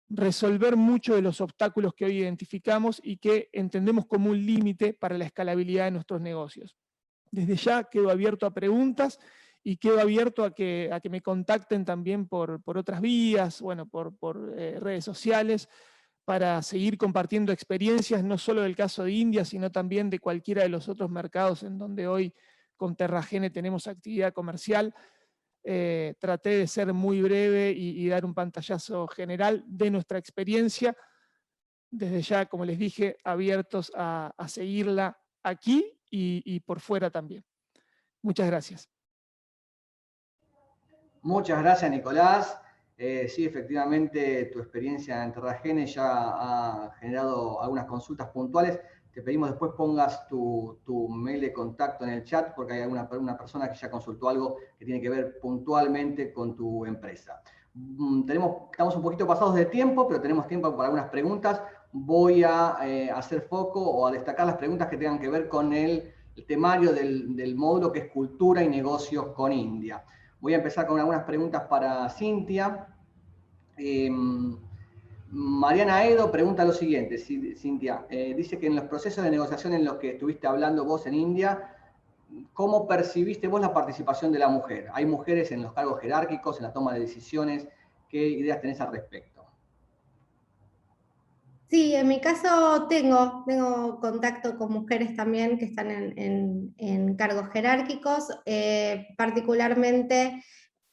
resolver muchos de los obstáculos que hoy identificamos y que entendemos como un límite para la escalabilidad de nuestros negocios. Desde ya quedo abierto a preguntas y quedo abierto a que me contacten también por otras vías, bueno, por redes sociales, para seguir compartiendo experiencias, no solo del caso de India, sino también de cualquiera de los otros mercados en donde hoy con Terragene tenemos actividad comercial. Traté de ser muy breve y dar un pantallazo general de nuestra experiencia. Desde ya, como les dije, abiertos a seguirla aquí y por fuera también. Muchas gracias. Muchas gracias, Nicolás. Sí, efectivamente, tu experiencia en Terragene ya ha generado algunas consultas puntuales. Te pedimos después pongas tu mail de contacto en el chat, porque hay una persona que ya consultó algo que tiene que ver puntualmente con tu empresa. Estamos un poquito pasados de tiempo, pero tenemos tiempo para algunas preguntas. Voy a hacer foco o a destacar las preguntas que tengan que ver con el temario del módulo que es Cultura y Negocios con India. Voy a empezar con algunas preguntas para Cintia. Mariana Edo pregunta lo siguiente, Cintia, dice que en los procesos de negociación en los que estuviste hablando vos en India, ¿cómo percibiste vos la participación de la mujer? ¿Hay mujeres en los cargos jerárquicos, en la toma de decisiones? ¿Qué ideas tenés al respecto? Sí, en mi caso tengo contacto con mujeres también que están en cargos jerárquicos, particularmente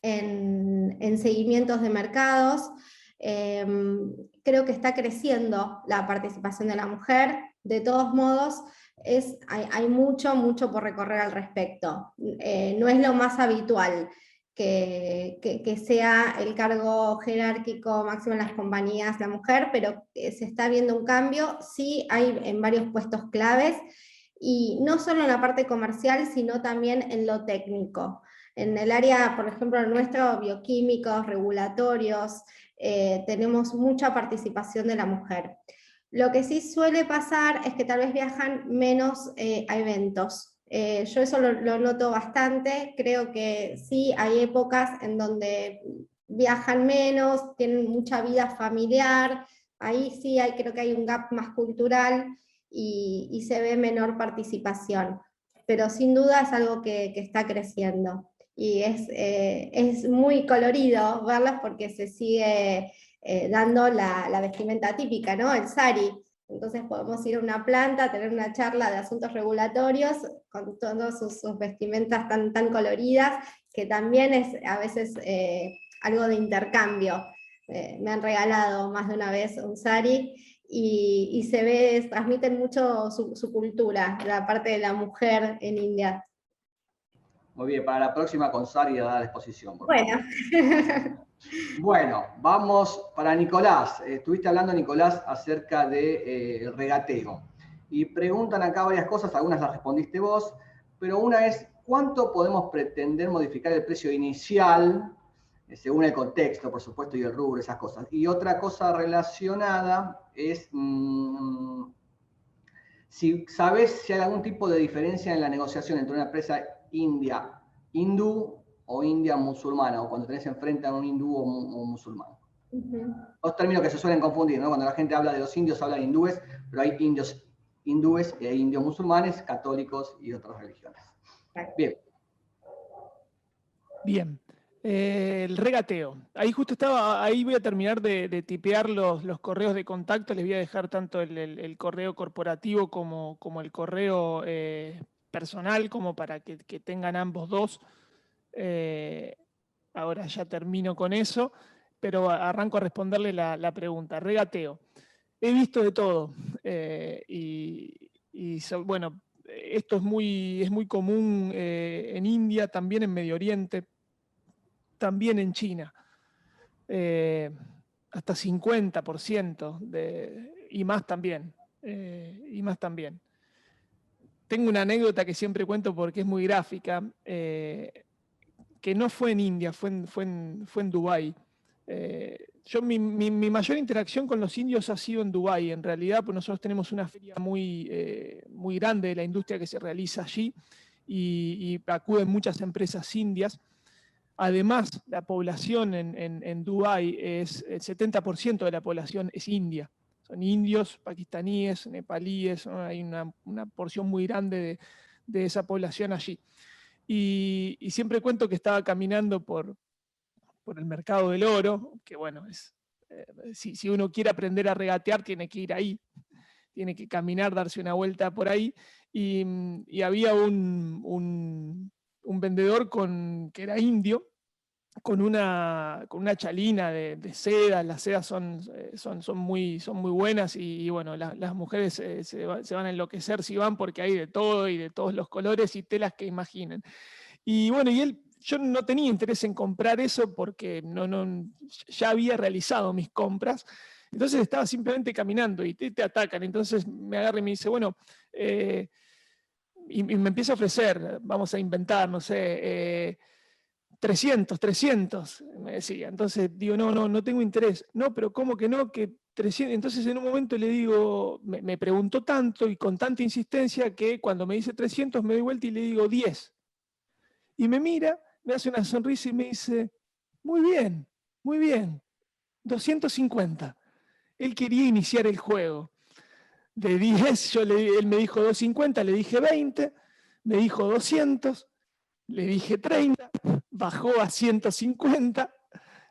en seguimientos de mercados. Creo que está creciendo la participación de la mujer. De todos modos, hay mucho por recorrer al respecto. No es lo más habitual que sea el cargo jerárquico máximo en las compañías la mujer, pero se está viendo un cambio. Sí hay en varios puestos claves, y no solo en la parte comercial, sino también en lo técnico. En el área, por ejemplo, nuestro, bioquímicos, regulatorios, tenemos mucha participación de la mujer. Lo que sí suele pasar es que tal vez viajan menos a eventos. Yo eso lo noto bastante. Creo que sí hay épocas en donde viajan menos, tienen mucha vida familiar. Ahí sí creo que hay un gap más cultural y se ve menor participación. Pero sin duda es algo que está creciendo. Y es muy colorido verlas porque se sigue dando la vestimenta típica, ¿no? El sari. Entonces podemos ir a una planta, tener una charla de asuntos regulatorios con todas sus vestimentas tan coloridas, que también es a veces algo de intercambio. Me han regalado más de una vez un sari y se ve, transmiten mucho su cultura, la parte de la mujer en India. Muy bien, para la próxima con Sari a la exposición. Bueno. Bueno, vamos para Nicolás. Estuviste hablando, Nicolás, acerca del regateo. Y preguntan acá varias cosas, algunas las respondiste vos, pero una es, ¿cuánto podemos pretender modificar el precio inicial, según el contexto, por supuesto, y el rubro, esas cosas? Y otra cosa relacionada es, si sabes si hay algún tipo de diferencia en la negociación entre una empresa hindú o India musulmana, o cuando tenés enfrente a un hindú o un musulmán. Dos términos que se suelen confundir, ¿no? Cuando la gente habla de los indios, habla de hindúes, pero hay indios hindúes e indios musulmanes, católicos y otras religiones. Bien. Bien. El regateo. Ahí justo estaba, ahí voy a terminar de tipear los correos de contacto. Les voy a dejar tanto el correo corporativo como el correo personal, como para que tengan ambos dos. Ahora ya termino con eso, pero arranco a responderle la pregunta. Regateo. He visto de todo. Bueno, esto es muy común en India, también en Medio Oriente, también en China. Hasta 50% y más también. tengo una anécdota que siempre cuento porque es muy gráfica, que no fue en India, fue en Dubái. Mi mayor interacción con los indios ha sido en Dubái, en realidad, pues nosotros tenemos una feria muy grande de la industria que se realiza allí y acuden muchas empresas indias. Además, la población en Dubái, el 70% de la población es india. Son indios, pakistaníes, nepalíes, ¿no? Hay una porción muy grande de esa población allí. Y siempre cuento que estaba caminando por el mercado del oro, que bueno, si uno quiere aprender a regatear, tiene que ir ahí, tiene que caminar, darse una vuelta por ahí, y había un vendedor que era indio, con una chalina de seda. Las sedas son muy buenas y bueno, las mujeres se van a enloquecer si van, porque hay de todo y de todos los colores y telas que imaginen. Y bueno, yo no tenía interés en comprar eso porque ya había realizado mis compras. Entonces estaba simplemente caminando y te atacan. Entonces me agarra y me dice, bueno, y me empieza a ofrecer, vamos a inventar, no sé, 300, me decía. Entonces digo, no tengo interés. No, pero ¿cómo que no? Que 300. Entonces en un momento le digo, me preguntó tanto y con tanta insistencia que cuando me dice 300 me doy vuelta y le digo 10. Y me mira, me hace una sonrisa y me dice, muy bien, 250. Él quería iniciar el juego. De 10, él me dijo 250, le dije 20, me dijo 200, le dije 30, bajó a 150,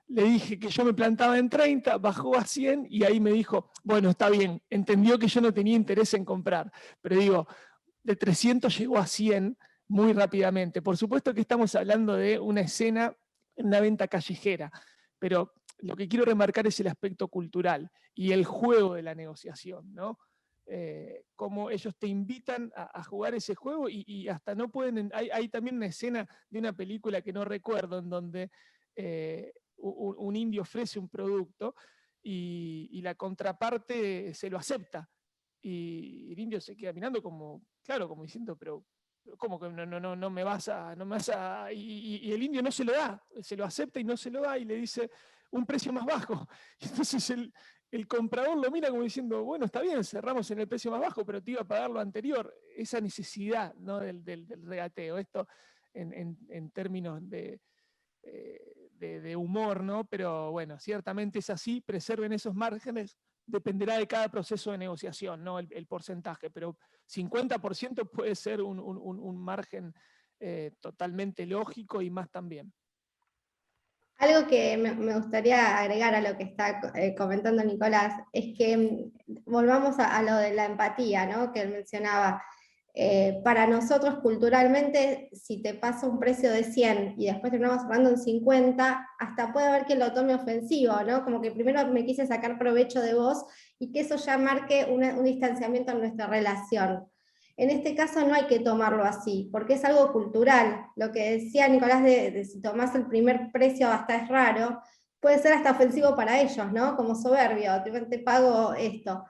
le dije que yo me plantaba en 30, bajó a 100 y ahí me dijo, bueno, está bien, entendió que yo no tenía interés en comprar, pero digo, de 300 llegó a 100 muy rápidamente. Por supuesto que estamos hablando de una escena, una venta callejera, pero lo que quiero remarcar es el aspecto cultural y el juego de la negociación, ¿no? Cómo ellos te invitan a jugar ese juego y hasta no pueden. Hay también una escena de una película que no recuerdo en donde un indio ofrece un producto y la contraparte se lo acepta. Y el indio se queda mirando como, claro, como diciendo, pero ¿cómo que no me vas a. Y el indio no se lo da, se lo acepta y no se lo da y le dice un precio más bajo. Y entonces el comprador lo mira como diciendo, bueno, está bien, cerramos en el precio más bajo, pero te iba a pagar lo anterior. Esa necesidad, ¿no? del regateo. Esto en términos de humor, ¿no? Pero bueno, ciertamente es así, preserven esos márgenes, dependerá de cada proceso de negociación, ¿no? El porcentaje, pero 50% puede ser un margen totalmente lógico y más también. Algo que me gustaría agregar a lo que está comentando Nicolás es que volvamos a lo de la empatía, ¿no? Que él mencionaba. Para nosotros culturalmente, si te pasa un precio de 100 y después terminamos hablando en 50, hasta puede haber que lo tome ofensivo, ¿no? Como que primero me quise sacar provecho de vos y que eso ya marque un distanciamiento en nuestra relación. En este caso no hay que tomarlo así, porque es algo cultural. Lo que decía Nicolás de si tomás el primer precio hasta es raro, puede ser hasta ofensivo para ellos, ¿no? Como soberbio, te pago esto.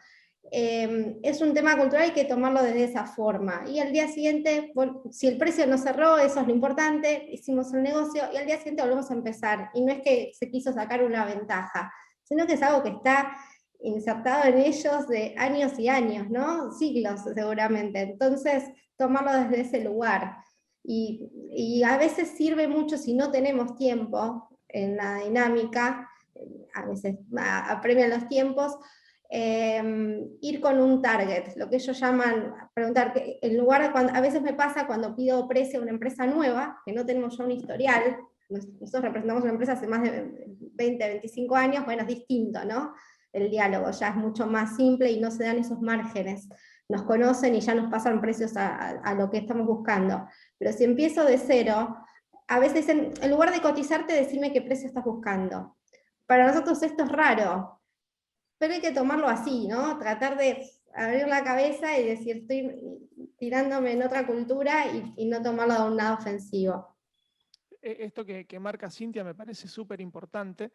Es un tema cultural, hay que tomarlo desde esa forma. Y al día siguiente, si el precio no cerró, eso es lo importante, hicimos el negocio y al día siguiente volvemos a empezar. Y no es que se quiso sacar una ventaja, sino que es algo que está insertado en ellos de años y años, ¿no? Siglos seguramente. Entonces, tomarlo desde ese lugar. Y a veces sirve mucho si no tenemos tiempo en la dinámica, a veces apremian los tiempos, ir con un target, lo que ellos llaman, preguntar, que en lugar de a veces me pasa cuando pido precio a una empresa nueva, que no tenemos ya un historial, nosotros representamos una empresa hace más de 20, 25 años, bueno, es distinto, ¿no? El diálogo ya es mucho más simple y no se dan esos márgenes, nos conocen y ya nos pasan precios a lo que estamos buscando, pero si empiezo de cero, a veces en lugar de cotizarte, decirme qué precio estás buscando. Para nosotros esto es raro, pero hay que tomarlo así, ¿no? Tratar de abrir la cabeza y decir, estoy tirándome en otra cultura y no tomarlo de un lado ofensivo. Esto que marca Cintia me parece súper importante.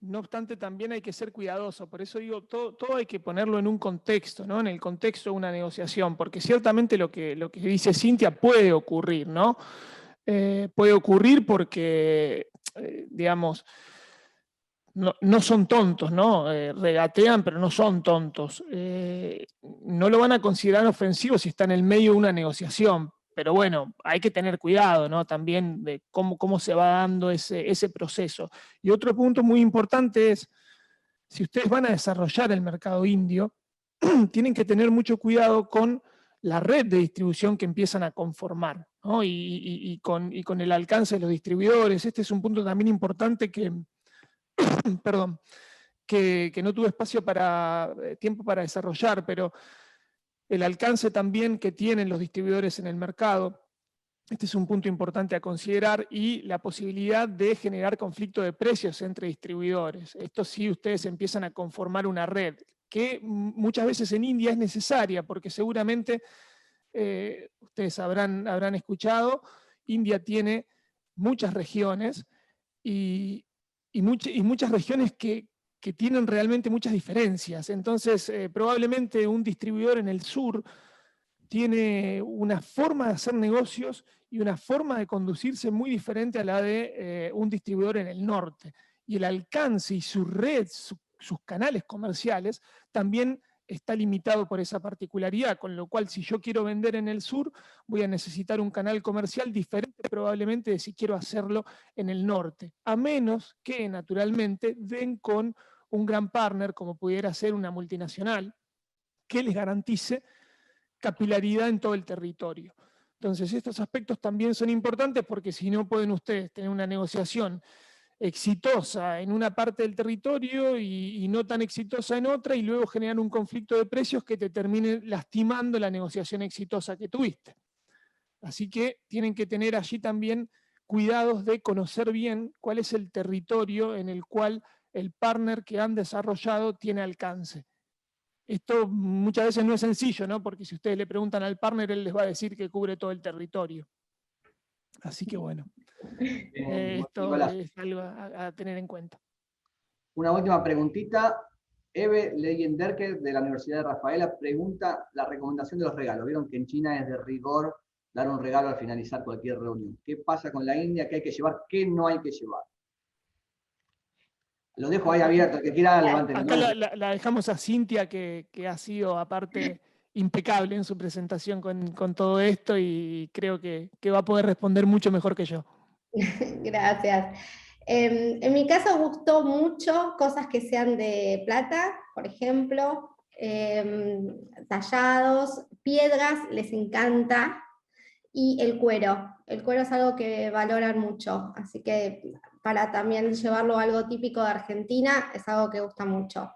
No obstante, también hay que ser cuidadoso. Por eso digo, todo hay que ponerlo en un contexto, ¿no? En el contexto de una negociación, porque ciertamente lo que dice Cintia puede ocurrir, ¿no? Puede ocurrir porque, digamos, no son tontos, ¿no? Regatean, pero no son tontos. No lo van a considerar ofensivo si está en el medio de una negociación, pero bueno, hay que tener cuidado, ¿no? También de cómo se va dando ese proceso. Y otro punto muy importante es, si ustedes van a desarrollar el mercado indio, tienen que tener mucho cuidado con la red de distribución que empiezan a conformar, ¿no? Y con el alcance de los distribuidores. Este es un punto también importante perdón, que no tuve tiempo para desarrollar, pero el alcance también que tienen los distribuidores en el mercado. Este es un punto importante a considerar, y la posibilidad de generar conflicto de precios entre distribuidores. Esto sí, ustedes empiezan a conformar una red, que muchas veces en India es necesaria, porque seguramente ustedes habrán escuchado, India tiene muchas regiones y muchas regiones que tienen realmente muchas diferencias. Entonces, probablemente un distribuidor en el sur tiene una forma de hacer negocios y una forma de conducirse muy diferente a la de un distribuidor en el norte. Y el alcance y su red, sus canales comerciales, también está limitado por esa particularidad, con lo cual si yo quiero vender en el sur, voy a necesitar un canal comercial diferente probablemente de si quiero hacerlo en el norte, a menos que naturalmente den con un gran partner como pudiera ser una multinacional, que les garantice capilaridad en todo el territorio. Entonces, estos aspectos también son importantes, porque si no, pueden ustedes tener una negociación exitosa en una parte del territorio y no tan exitosa en otra, y luego generar un conflicto de precios que te termine lastimando la negociación exitosa que tuviste. Así que tienen que tener allí también cuidados de conocer bien cuál es el territorio en el cual el partner que han desarrollado tiene alcance. Esto muchas veces no es sencillo, ¿no? Porque si ustedes le preguntan al partner, él les va a decir que cubre todo el territorio. Así que bueno, esto Nicolás, es algo a tener en cuenta. una última preguntita. Eve Leyenderker, de la Universidad de Rafaela, pregunta la recomendación de los regalos. Vieron que en China es de rigor dar un regalo al finalizar cualquier reunión. ¿Qué pasa con la India? ¿Qué hay que llevar? ¿Qué no hay que llevar? Lo dejo ahí abierto, el que quiera levante la Acá mano. la dejamos a Cintia, que ha sido aparte impecable en su presentación con todo esto, y creo que va a poder responder mucho mejor que yo. Gracias. En mi caso gustó mucho cosas que sean de plata, por ejemplo, tallados, piedras, les encanta, y el cuero. El cuero es algo que valoran mucho, así que para también llevarlo a algo típico de Argentina es algo que gusta mucho.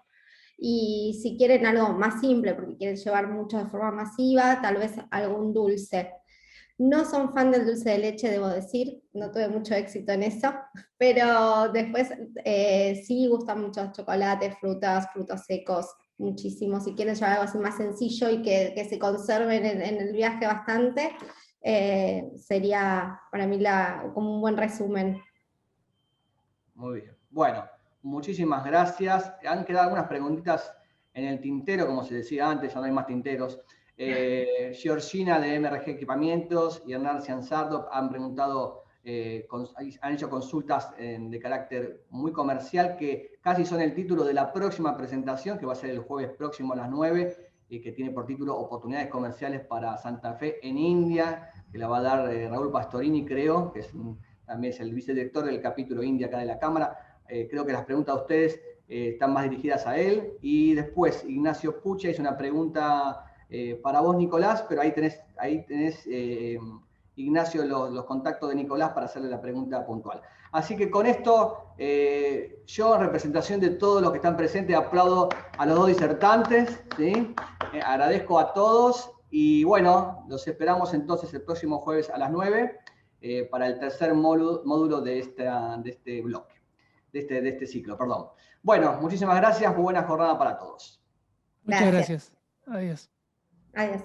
Y si quieren algo más simple, porque quieren llevar mucho de forma masiva, tal vez algún dulce. No son fan del dulce de leche, debo decir, no tuve mucho éxito en eso, pero después sí gustan mucho chocolates, frutos secos, muchísimo. Si quieren llevar algo así más sencillo y que se conserven en el viaje bastante, sería para mí como un buen resumen. Muy bien. Bueno, muchísimas gracias. Han quedado algunas preguntitas en el tintero, como se decía antes, ya no hay más tinteros. Georgina de MRG Equipamientos y Hernán Cianzardo han preguntado, han hecho consultas de carácter muy comercial, que casi son el título de la próxima presentación, que va a ser el jueves próximo a las 9, y que tiene por título Oportunidades Comerciales para Santa Fe en India, que la va a dar Raúl Pastorini, creo, que también es el vicedirector del capítulo India acá de la Cámara. Creo que las preguntas de ustedes están más dirigidas a él. Y después Ignacio Pucha hizo una pregunta para vos, Nicolás, pero ahí tenés Ignacio, los contactos de Nicolás para hacerle la pregunta puntual. Así que con esto, yo en representación de todos los que están presentes, aplaudo a los dos disertantes, ¿sí? Agradezco a todos, y bueno, los esperamos entonces el próximo jueves a las 9 para el tercer módulo de este bloque, de este ciclo, perdón. Bueno, muchísimas gracias, muy buena jornada para todos. Muchas gracias. Adiós. Adiós.